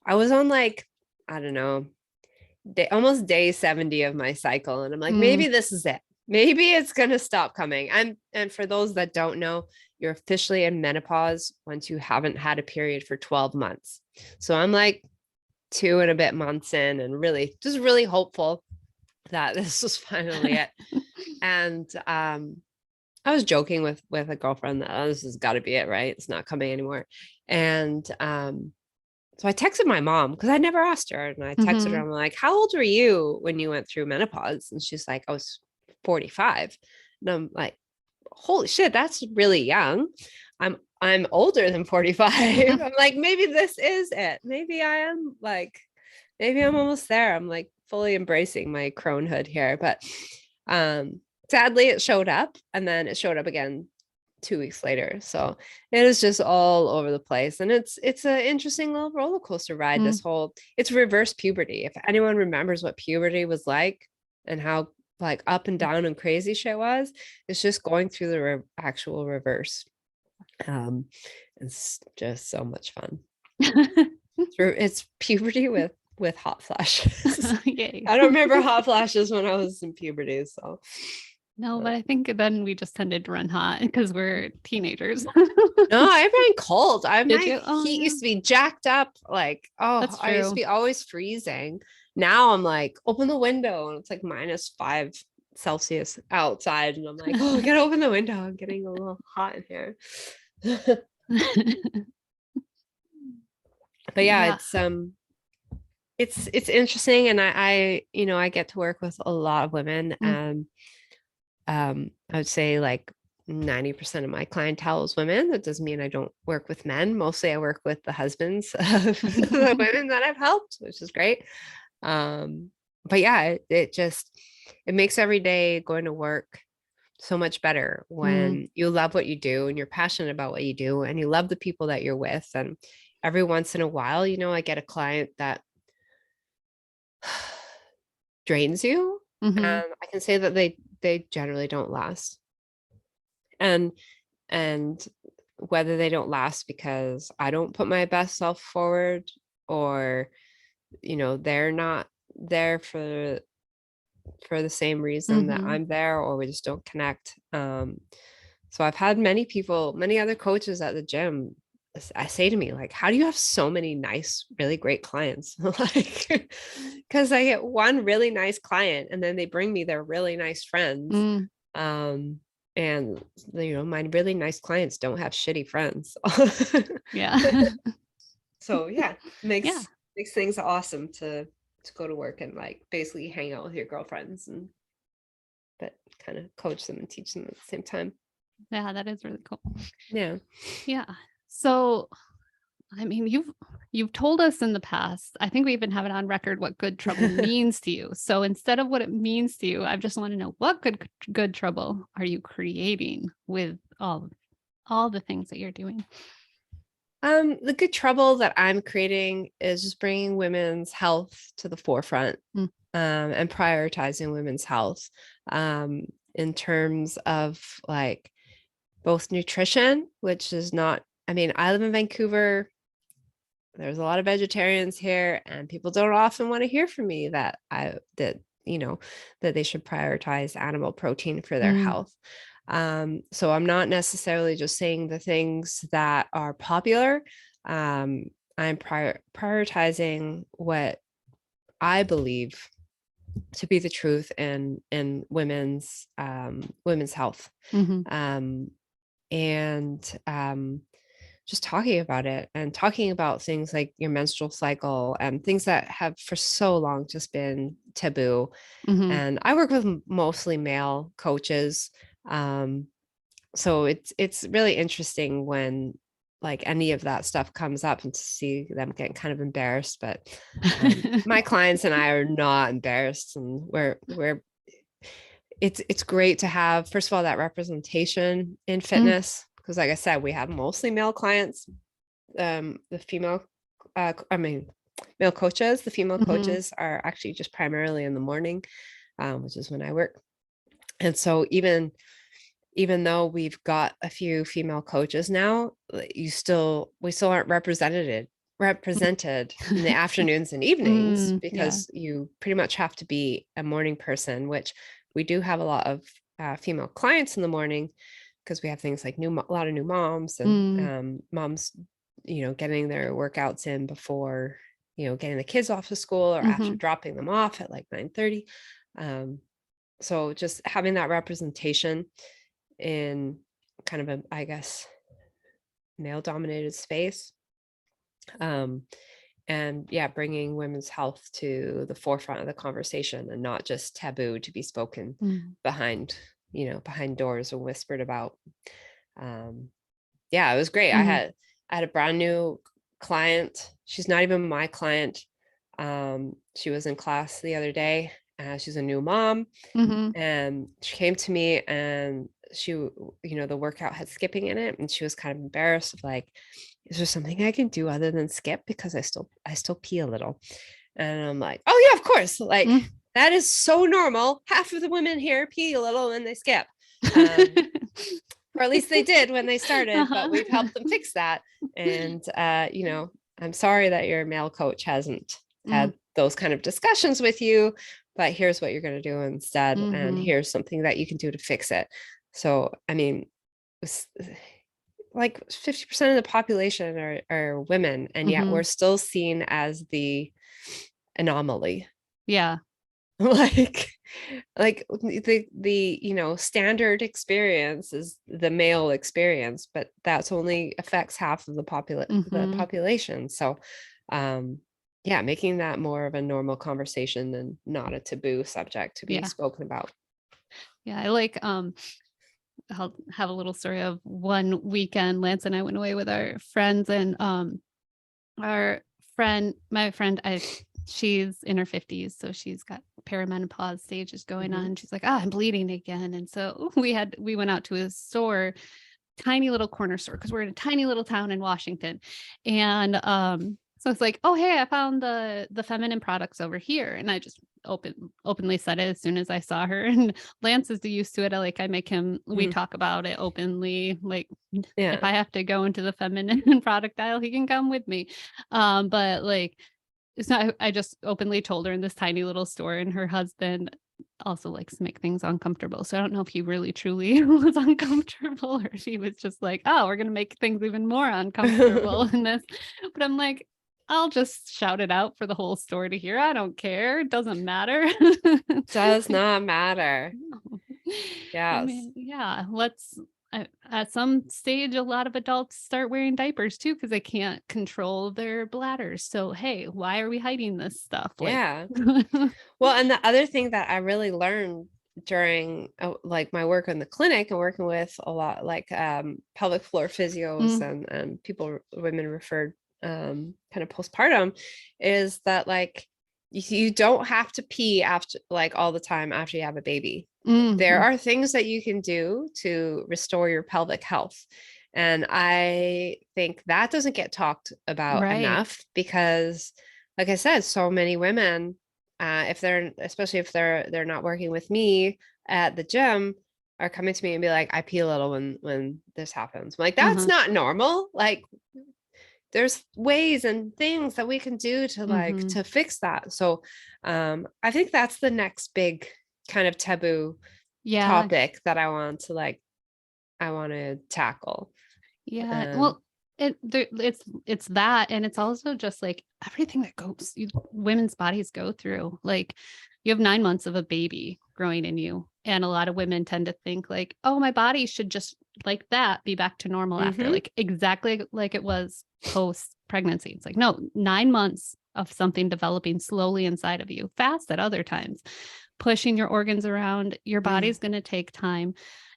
I was on like, I don't know, almost day 70 of my cycle, and I'm like, maybe this is it. Maybe it's gonna stop coming. And for those that don't know, you're officially in menopause once you haven't had a period for 12 months. So I'm like 2 and a bit months in, and really hopeful that this was finally it. And I was joking with a girlfriend that, oh, this has got to be it, right? It's not coming anymore. And so I texted my mom, because I never asked her, and I texted her. I'm like, how old were you when you went through menopause? And she's like, I was 45. And I'm like, holy shit, that's really young. I'm older than 45. I'm like, maybe this is it. Maybe I'm almost there. I'm like fully embracing my cronehood here. But sadly it showed up, and then it showed up again 2 weeks later. So it is just all over the place. And it's an interesting little roller coaster ride. It's reverse puberty. If anyone remembers what puberty was like and how like up and down and crazy shit was, it's just going through the actual reverse. It's just so much fun. It's puberty with hot flashes. I don't remember hot flashes when I was in puberty. So no, but I think then we just tended to run hot because we're teenagers. No, I ran cold. Heat used to be jacked up. Like, I used to be always freezing. Now I'm like, open the window, and it's like -5 Celsius outside, and I'm like, oh, I gotta open the window. I'm getting a little hot in here. But yeah, it's interesting, and I get to work with a lot of women, and I would say like 90% of my clientele is women. That doesn't mean I don't work with men. Mostly I work with the husbands of the women that I've helped, which is great. But yeah, it makes every day going to work so much better when you love what you do and you're passionate about what you do and you love the people that you're with. And every once in a while, I get a client that drains you. Mm-hmm. I can say that they generally don't last. And whether they don't last because I don't put my best self forward, or they're not there for the same reason that I'm there, or we just don't connect. So I've had many other coaches at the gym I say to me, like, how do you have so many nice, really great clients? Like, because I get one really nice client and then they bring me their really nice friends. And my really nice clients don't have shitty friends. Yeah. So yeah, Yeah. makes things awesome to go to work and like basically hang out with your girlfriends, but kind of coach them and teach them at the same time. Yeah, that is really cool. Yeah. Yeah. So, I mean, you've told us in the past, I think we even have it on record what good trouble means to you. So instead of what it means to you, I just want to know, what good trouble are you creating with all the things that you're doing? The good trouble that I'm creating is just bringing women's health to the forefront, and prioritizing women's health, in terms of like both nutrition, which is not, I mean, I live in Vancouver. There's a lot of vegetarians here, and people don't often want to hear from me that that they should prioritize animal protein for their health. So I'm not necessarily just saying the things that are popular. I'm prioritizing what I believe to be the truth in women's health. And just talking about it and talking about things like your menstrual cycle and things that have for so long just been taboo. And I work with mostly male coaches. So it's really interesting when like any of that stuff comes up and to see them getting kind of embarrassed. But my clients and I are not embarrassed, and it's great to have, first of all, that representation in fitness, because like I said, we have mostly male clients. The female, male coaches, the female coaches are actually just primarily in the morning, which is when I work. And so even though we've got a few female coaches now, we still aren't represented in the afternoons and evenings, because you pretty much have to be a morning person, which we do have a lot of female clients in the morning, because we have things like a lot of new moms and moms, getting their workouts in before, getting the kids off to school, or after dropping them off at like 9:30. So just having that representation in kind of a, I guess, male dominated space. And yeah, bringing women's health to the forefront of the conversation and not just taboo to be spoken behind doors or whispered about. Yeah, it was great. I had a brand new client. She's not even my client. She was in class the other day. She's a new mom, and she came to me, and she, the workout had skipping in it, and she was kind of embarrassed, like, is there something I can do other than skip, because I still pee a little. And I'm like, oh yeah, of course, like that is so normal. Half of the women here pee a little when they skip, or at least they did when they started, but we've helped them fix that. And I'm sorry that your male coach hasn't had those kind of discussions with you, but here's what you're going to do instead, and here's something that you can do to fix it. So I mean, like 50% of the population are women, and yet we're still seen as the anomaly. Yeah. like the standard experience is the male experience, but that's only affects half of the population. So yeah, making that more of a normal conversation and not a taboo subject to be spoken about. Yeah, I like I'll have a little story of one weekend. Lance and I went away with our friends, and my friend, she's in her 50s, so she's got perimenopause stages going on. She's like, I'm bleeding again. And so we went out to a store, tiny little corner store, because we're in a tiny little town in Washington. And so it's like, oh, hey, I found the feminine products over here. And I just openly said it as soon as I saw her. And Lance is used to it. I make him, we talk about it openly. Like, if I have to go into the feminine product aisle, he can come with me. But like, it's not, I just openly told her in this tiny little store, and her husband also likes to make things uncomfortable. So I don't know if he really truly was uncomfortable, or if he was just like, oh, we're going to make things even more uncomfortable in this. But I'm like, I'll just shout it out for the whole store to hear. I don't care. It doesn't matter. Does not matter. Yes. I mean, yeah, at some stage, a lot of adults start wearing diapers too, because they can't control their bladders. So, hey, why are we hiding this stuff? Yeah. Well, and the other thing that I really learned during like my work in the clinic and working with a lot like pelvic floor physios and women referred kind of postpartum, is that like you don't have to pee after like all the time after you have a baby. There are things that you can do to restore your pelvic health. And I think that doesn't get talked about enough, because like I said, so many women, especially if they're not working with me at the gym, are coming to me and be like, I pee a little when this happens. I'm like, that's not normal. Like, there's ways and things that we can do to like to fix that. So I think that's the next big kind of taboo topic that I want to tackle. Well, it's that, and it's also just like everything that women's bodies go through. Like, you have 9 months of a baby growing in you, and a lot of women tend to think like, oh, my body should just like that be back to normal after, like exactly like it was post pregnancy. It's like, no, 9 months of something developing slowly inside of you, fast at other times, pushing your organs around. Your body's going to take time,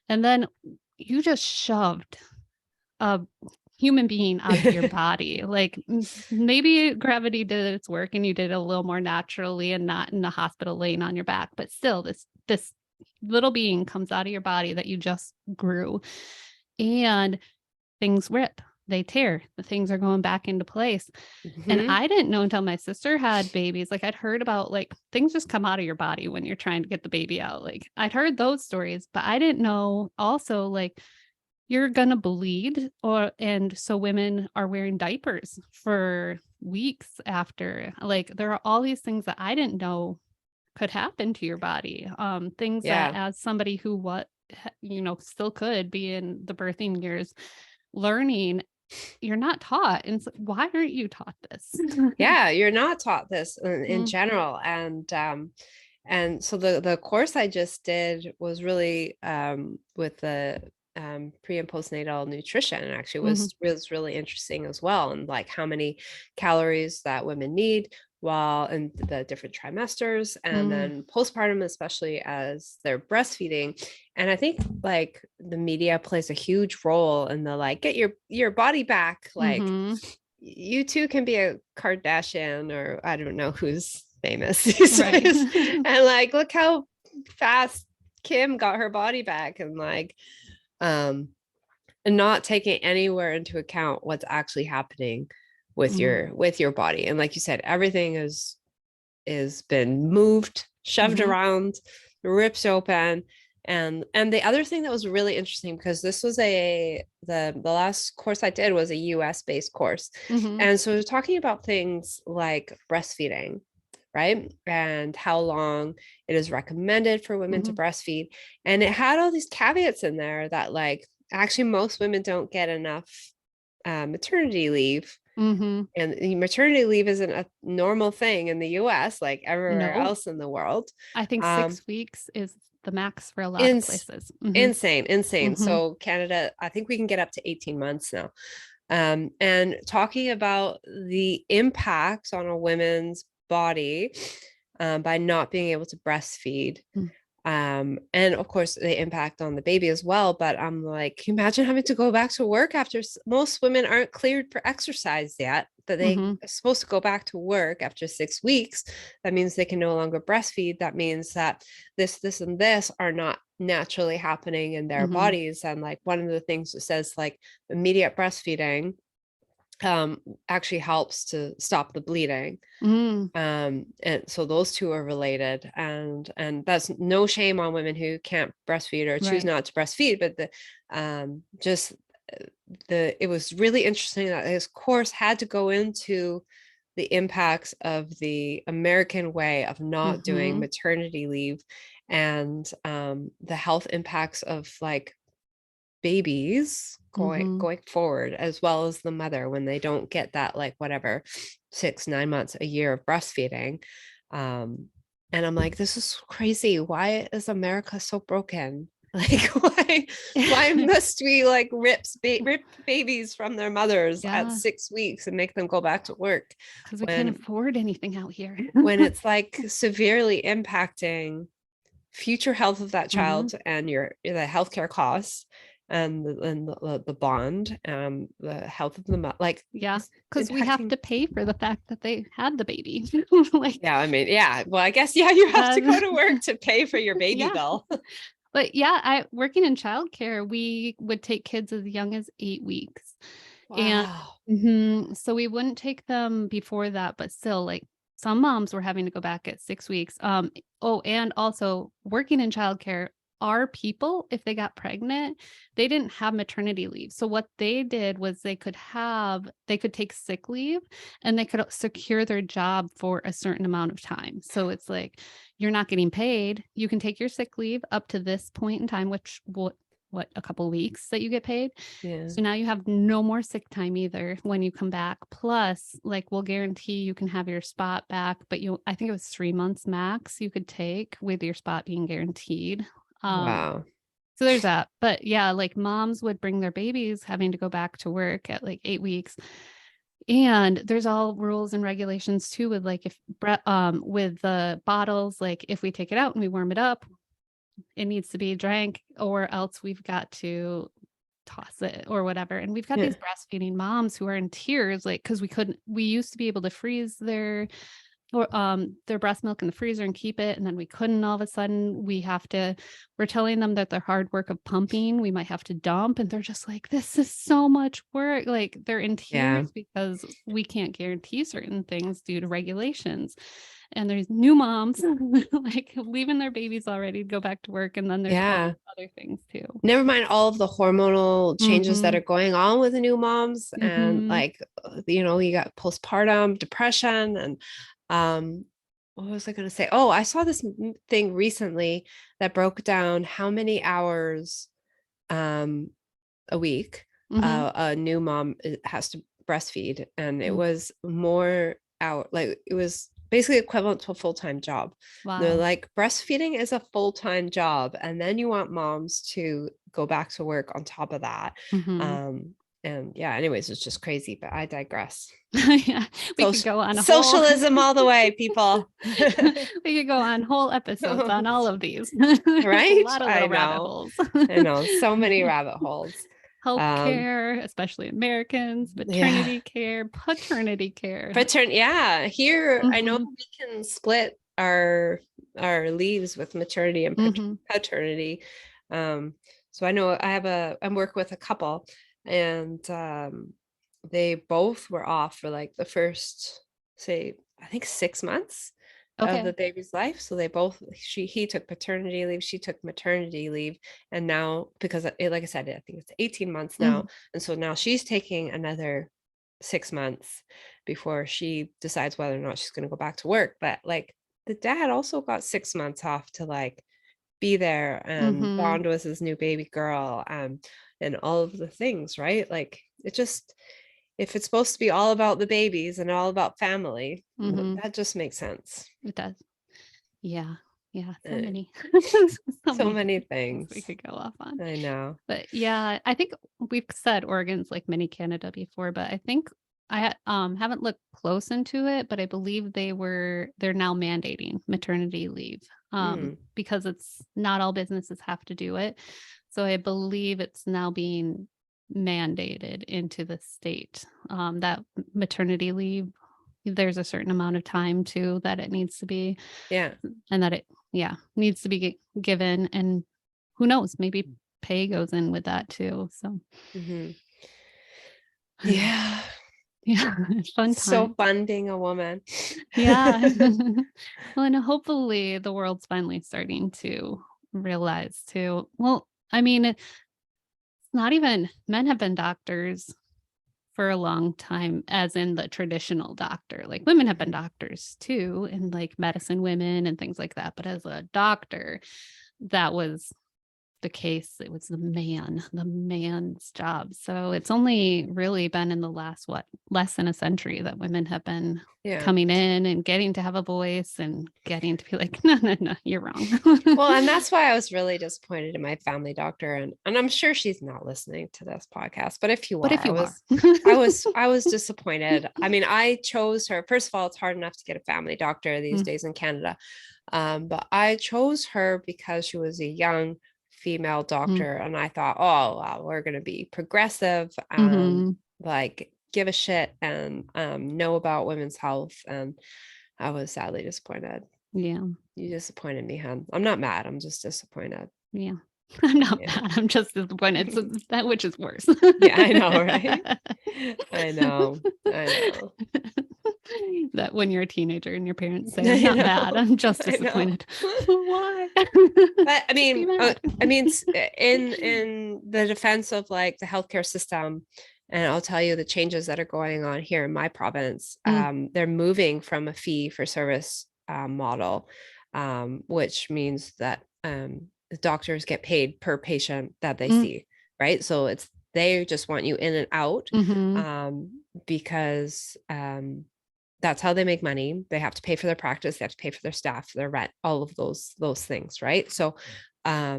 and then you just shoved a human being out of your body. Like, maybe gravity did its work and you did it a little more naturally and not in the hospital laying on your back, but still this little being comes out of your body that you just grew, and things rip, they tear, the things are going back into place. And I didn't know until my sister had babies. Like, I'd heard about like things just come out of your body when you're trying to get the baby out. Like, I'd heard those stories, but I didn't know also like you're gonna bleed, and so women are wearing diapers for weeks after. Like, there are all these things that I didn't know could happen to your body. Things that, as somebody who still could be in the birthing years learning, you're not taught. And so why aren't you taught this? Yeah, you're not taught this in general. And so the course I just did was really with the pre and postnatal nutrition, and actually was really interesting as well, and like how many calories that women need while in the different trimesters, and then postpartum, especially as they're breastfeeding. And I think like the media plays a huge role in the like, get your body back, like you too can be a Kardashian, or I don't know who's famous these days. And like, look how fast Kim got her body back, and like and not taking anywhere into account what's actually happening with your body. And like you said, everything is been moved, shoved around, ripped open. And the other thing that was really interesting, because this was the last course I did was a US based course. And so we're talking about things like breastfeeding, right? And how long it is recommended for women to breastfeed. And it had all these caveats in there that like, actually most women don't get enough maternity leave. And maternity leave isn't a normal thing in the US, like everywhere else in the world. I think 6 weeks is the max for a lot of places. Insane. So Canada, I think we can get up to 18 months now. And talking about the impact on a woman's body by not being able to breastfeed. And of course the impact on the baby as well. But I'm like, can you imagine having to go back to work after most women aren't cleared for exercise yet, that they are supposed to go back to work after 6 weeks. That means they can no longer breastfeed. That means that this and this are not naturally happening in their bodies. And like one of the things it says, like immediate breastfeeding actually helps to stop the bleeding. And so those two are related, and that's no shame on women who can't breastfeed or choose not to breastfeed, but it was really interesting that this course had to go into the impacts of the American way of not doing maternity leave, and the health impacts of like babies going forward, as well as the mother when they don't get that, like whatever 6-9 months, a year of breastfeeding. And I'm like, this is crazy. Why is America so broken? Like why must we like rip babies from their mothers at 6 weeks and make them go back to work? Because we can't afford anything out here. When it's like severely impacting future health of that child and the healthcare costs and the bond, the health of the like, because we have to pay for the fact that they had the baby. Like, I mean, well, I guess you have to go to work to pay for your baby bill. But I working in childcare, we would take kids as young as 8 weeks. Wow. And so we wouldn't take them before that, but still, like, some moms were having to go back at 6 weeks. And also working in childcare, our people, if they got pregnant, they didn't have maternity leave. So what they did was they could take sick leave, and they could secure their job for a certain amount of time. So it's like, you're not getting paid. You can take your sick leave up to this point in time, which a couple weeks that you get paid. So now you have no more sick time either when you come back. Plus, like, we'll guarantee you can have your spot back, but I think it was 3 months max you could take with your spot being guaranteed. Wow. So there's that. But like, moms would bring their babies having to go back to work at like 8 weeks. And there's all rules and regulations too, with like, if with the bottles, like if we take it out and we warm it up, it needs to be drank, or else we've got to toss it or whatever. And we've got these breastfeeding moms who are in tears, like, because we used to be able to freeze their breast milk in the freezer and keep it, and then we couldn't. All of a sudden we're telling them that their hard work of pumping, we might have to dump, and they're just like, this is so much work. Like, they're in tears because we can't guarantee certain things due to regulations. And there's new moms like leaving their babies already to go back to work, and then there's other things too. Never mind all of the hormonal changes that are going on with the new moms, and like, you got postpartum depression, and what was I going to say? Oh, I saw this thing recently that broke down how many hours a week a new mom has to breastfeed, and it was more hour, like it was basically equivalent to a full-time job. Wow. They're like, breastfeeding is a full-time job, and then you want moms to go back to work on top of that. And anyways, it's just crazy, but I digress. We could go on socialism all the way, people. We could go on whole episodes on all of these. Right? A lot of little rabbit holes. I know, so many rabbit holes. Healthcare, especially Americans, maternity care, paternity care. Here I know we can split our leaves with maternity and paternity. So I know I work with a couple, and they both were off for like the first, say, I think 6 months of the baby's life. So they both, he took paternity leave, she took maternity leave, and now, because like I said, I think it's 18 months now, and so now she's taking another 6 months before she decides whether or not she's going to go back to work. But like, the dad also got 6 months off to like be there and bond with his new baby girl, and all of the things, right? Like, it just, if it's supposed to be all about the babies and all about family, that just makes sense. It does. So many so many things we could go off on. I know. But I think we've said Oregon's like mini Canada before, but I think I haven't looked close into it, but I believe they're now mandating maternity leave because it's not all businesses have to do it. So I believe it's now being mandated into the state, that maternity leave, there's a certain amount of time too that it needs to be, Yeah. and that it needs to be given, and who knows, maybe pay goes in with that too. So Yeah. yeah, fun So time. fun being a woman. Yeah. Well, and hopefully the world's finally starting to realize too. Well, I mean, it's not even men have been doctors for a long time, as in the traditional doctor. Like women have been doctors too, and like medicine women and things like that. But as a doctor, that was the case. It was the man's job. So it's only really been in the last, less than a century that women have been coming in and getting to have a voice and getting to be like, no, you're wrong. Well, and that's why I was really disappointed in my family doctor. And I'm sure she's not listening to this podcast, but if you are, I was disappointed. I mean, I chose her. First of all, it's hard enough to get a family doctor these days in Canada. But I chose her because she was a young female doctor, and I thought, oh wow, we're going to be progressive, like give a shit and know about women's health. And I was sadly disappointed. Yeah, you disappointed me, hon. I'm not mad, I'm just disappointed. Yeah, I'm not mad, I'm just disappointed. So that, which is worse. Yeah, I know, right? I know that when you're a teenager and your parents say, I'm not mad, I'm just disappointed. Why? But I mean, in the defense of like the healthcare system, and I'll tell you the changes that are going on here in my province. They're moving from a fee for service model, which means that the doctors get paid per patient that they see, right? So they just want you in and out, because that's how they make money. They have to pay for their practice, they have to pay for their staff, their rent, all of those things, right? So I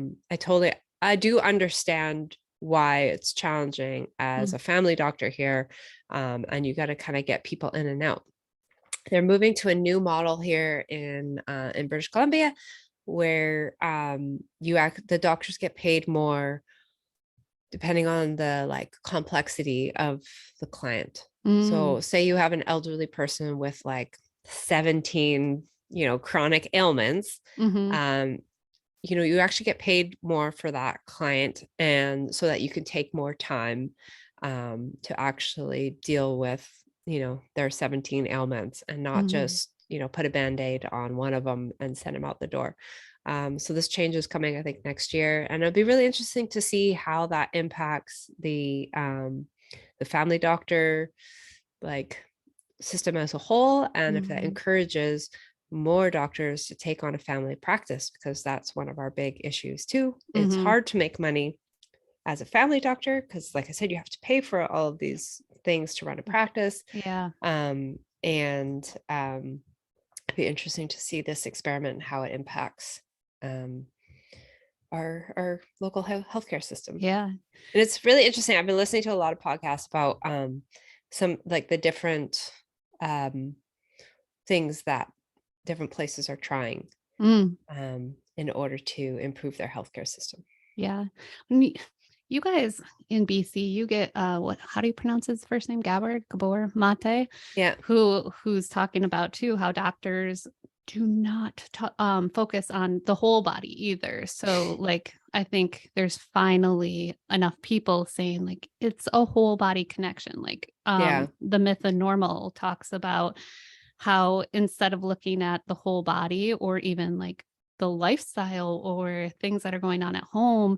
do understand why it's challenging as a family doctor here, and you got to kind of get people in and out. They're moving to a new model here in British Columbia, where the doctors get paid more depending on the like complexity of the client. So say you have an elderly person with like 17 chronic ailments, you actually get paid more for that client, and so that you can take more time to actually deal with their 17 ailments, and not just put a band-aid on one of them and send them out the door. So this change is coming, I think, next year, and it'll be really interesting to see how that impacts the family doctor like system as a whole, and if that encourages more doctors to take on a family practice, because that's one of our big issues too. It's hard to make money as a family doctor because, like I said, you have to pay for all of these things to run a practice. It'd be interesting to see this experiment and how it impacts our local healthcare system. And it's really interesting. I've been listening to a lot of podcasts about some like the different things that different places are trying in order to improve their healthcare system. You guys in BC, you get how do you pronounce his first name? Gabor Mate? Who's talking about too how doctors do not focus on the whole body either. So like I think there's finally enough people saying like it's a whole body connection. Like the Myth of Normal talks about how instead of looking at the whole body or even like the lifestyle or things that are going on at home,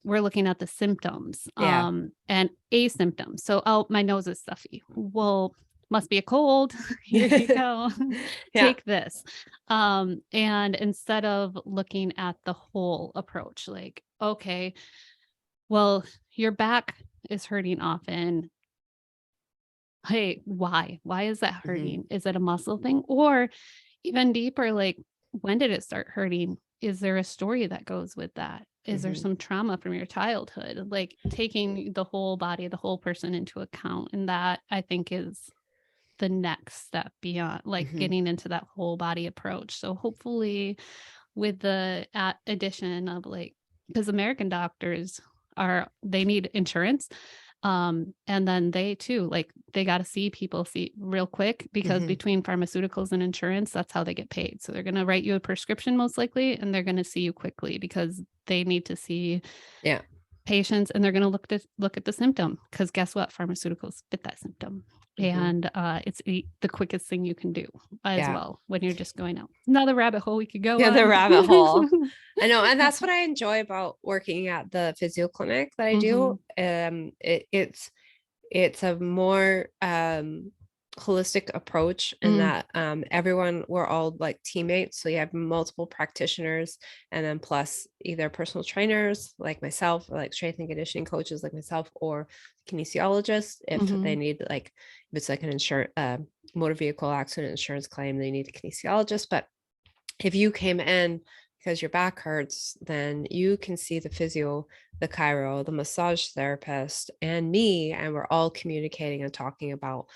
we're looking at the symptoms and a symptom. So, oh, my nose is stuffy. Well, must be a cold. Here you go. Take this. And instead of looking at the whole approach, like, okay, well, your back is hurting often. Hey, why? Why is that hurting? Is it a muscle thing? Or even deeper, like, when did it start hurting? Is there a story that goes with that? Is there some trauma from your childhood? Like taking the whole body, the whole person into account. And that I think is the next step beyond like getting into that whole body approach. So hopefully with the addition of like, because American doctors they need insurance. And then they too, like they got to see people real quick, because between pharmaceuticals and insurance, that's how they get paid. So they're going to write you a prescription most likely, and they're going to see you quickly because they need to see patients, and they're going to look at the symptom, because guess what? Pharmaceuticals fit that symptom. And it's the quickest thing you can do as well when you're just going out. Another rabbit hole we could go on. The rabbit hole. I know. And that's what I enjoy about working at the physio clinic that I do. It's a more holistic approach in that we're all like teammates. So you have multiple practitioners, and then plus either personal trainers like myself, or like strength and conditioning coaches like myself, or kinesiologists if they need, like if it's like an motor vehicle accident insurance claim, they need a kinesiologist. But if you came in because your back hurts, then you can see the physio, the chiro, the massage therapist, and me, and we're all communicating and talking about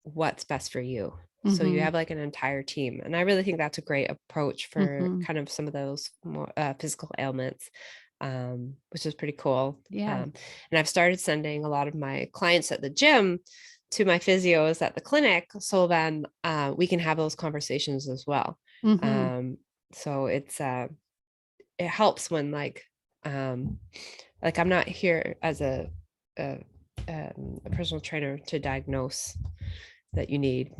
what's best for you. So you have like an entire team. And I really think that's a great approach for kind of some of those more physical ailments, which is pretty cool. And I've started sending a lot of my clients at the gym to my physios at the clinic, so then we can have those conversations as well. So it helps when like I'm not here as a personal trainer to diagnose that you need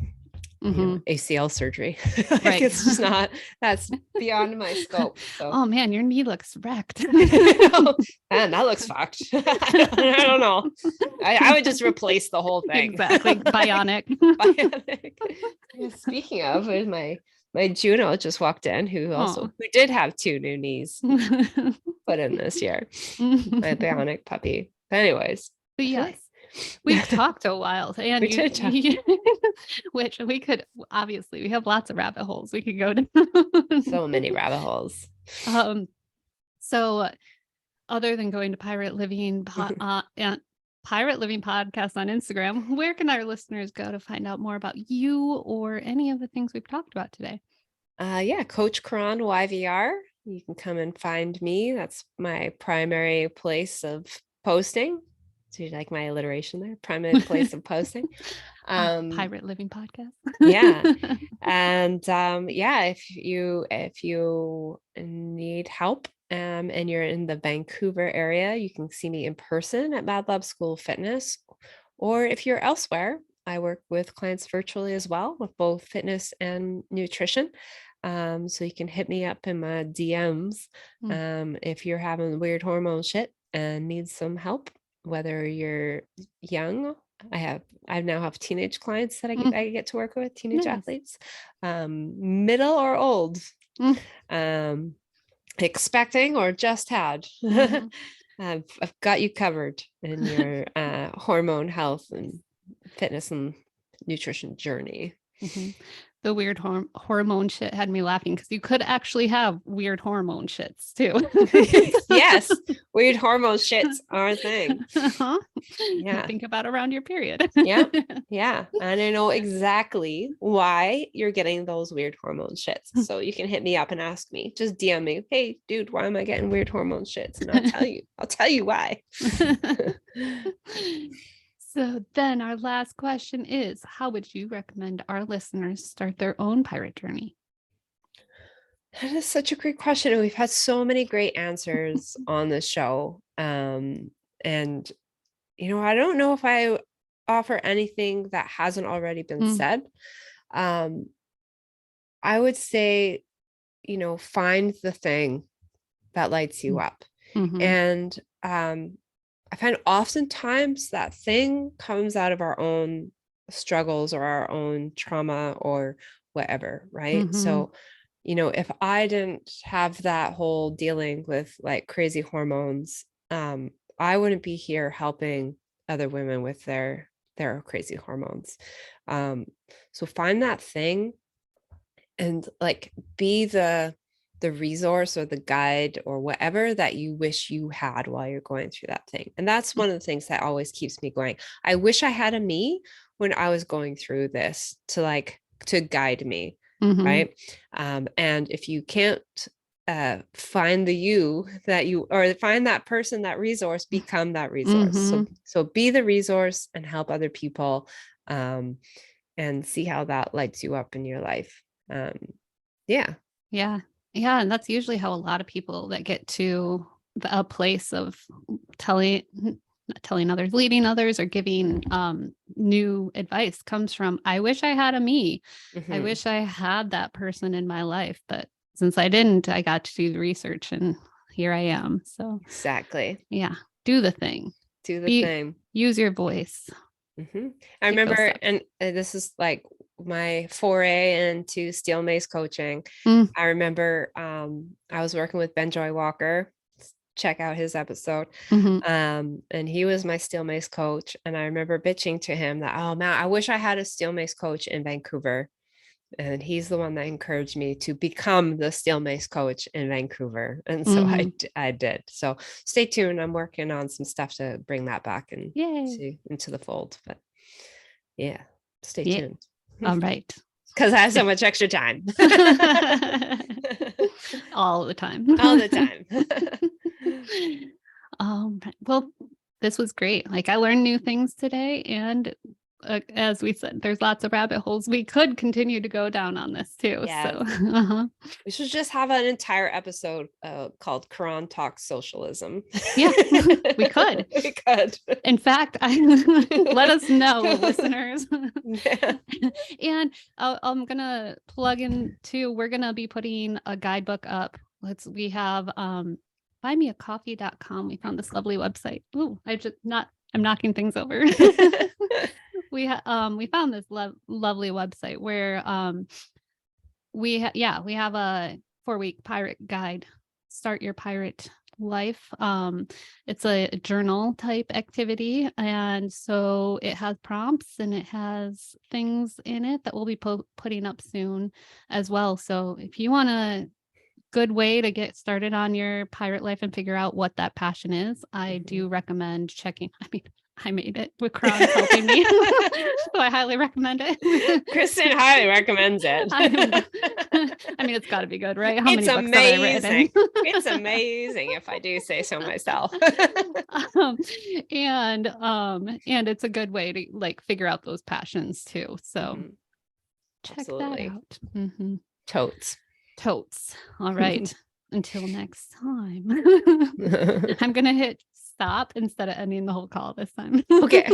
ACL surgery. Like, it's just not, that's beyond my scope. So. Oh man, your knee looks wrecked. Man, that looks fucked. I don't know. I would just replace the whole thing. Exactly. Bionic. Speaking of, my Juno just walked in, who did have 2 new knees put in this year. My bionic puppy. But anyways. But yes, we've talked a while, and which we could, obviously we have lots of rabbit holes we could go down. So many rabbit holes. So other than going to Pirate Living Pirate Living Podcast on Instagram, where can our listeners go to find out more about you or any of the things we've talked about today? Coach Caron YVR. You can come and find me. That's my primary place of posting. Do you like my alliteration there? Primary place of posting. Pirate Living Podcast. And if you need help and you're in the Vancouver area, you can see me in person at Madlab School of Fitness. Or if you're elsewhere, I work with clients virtually as well, with both fitness and nutrition. So you can hit me up in my DMs if you're having weird hormone shit and need some help. Whether you're young, I now have teenage clients that I get to work with, teenage athletes, middle or old, expecting or just had. I've got you covered in your hormone health and fitness and nutrition journey. The weird hormone shit had me laughing, because you could actually have weird hormone shits too. Yes, weird hormone shits are a thing. Think about around your period. And I know exactly why you're getting those weird hormone shits. So you can hit me up and ask me. Just DM me, hey dude, why am I getting weird hormone shits? And I'll tell you why. So then our last question is, how would you recommend our listeners start their own pirate journey? That is such a great question. And we've had so many great answers on the show. And, I don't know if I offer anything that hasn't already been said. I would say, find the thing that lights you up. And I find oftentimes that thing comes out of our own struggles or our own trauma or whatever, right? So, if I didn't have that whole dealing with like crazy hormones, I wouldn't be here helping other women with their crazy hormones. So find that thing and like be the resource or the guide or whatever that you wish you had while you're going through that thing. And that's one of the things that always keeps me going. I wish I had a me when I was going through this to guide me right? And if you can't find the you that you, or find that person, that resource, become that resource. So be the resource and help other people, and see how that lights you up in your life. Yeah. And that's usually how a lot of people that get to a place of telling others, leading others, or giving new advice comes from, I wish I had a me. I wish I had that person in my life, but since I didn't, I got to do the research and here I am. So exactly. Yeah. Do the thing. Thing. Use your voice. I remember, and this is like my foray into steel mace coaching. I remember I was working with Ben Joy Walker. Check out his episode. And he was my steel mace coach. And I remember bitching to him that, oh man, I wish I had a steel mace coach in Vancouver. And he's the one that encouraged me to become the steel mace coach in Vancouver. And so I did. So stay tuned. I'm working on some stuff to bring that back and into the fold. But yeah, stay tuned. All right. Because I have so much extra time. All the time. All the time. Well, this was great. Like, I learned new things today, and as we said, there's lots of rabbit holes we could continue to go down on this too. Yeah. So we should just have an entire episode called Caron Talks Socialism. Yeah, we could. We could. In fact, let us know, listeners. Yeah. And I'm gonna plug in too. We're gonna be putting a guidebook up. We have buymeacoffee.com. We found this lovely website. Ooh, I'm knocking things over. We found this lovely website where we have a 4-week pirate guide. Start your pirate life. It's a journal type activity, and so it has prompts and it has things in it that we'll be putting up soon as well. So if you want a good way to get started on your pirate life and figure out what that passion is, I do recommend checking. I made it with Caron helping me. So I highly recommend it. Kristen highly recommends it. It's got to be good, right? How It's many books have I written? It's amazing, if I do say so myself. And it's a good way to like figure out those passions too. So check that out. Totes. All right. Until next time. I'm gonna hit stop instead of ending the whole call this time. Okay.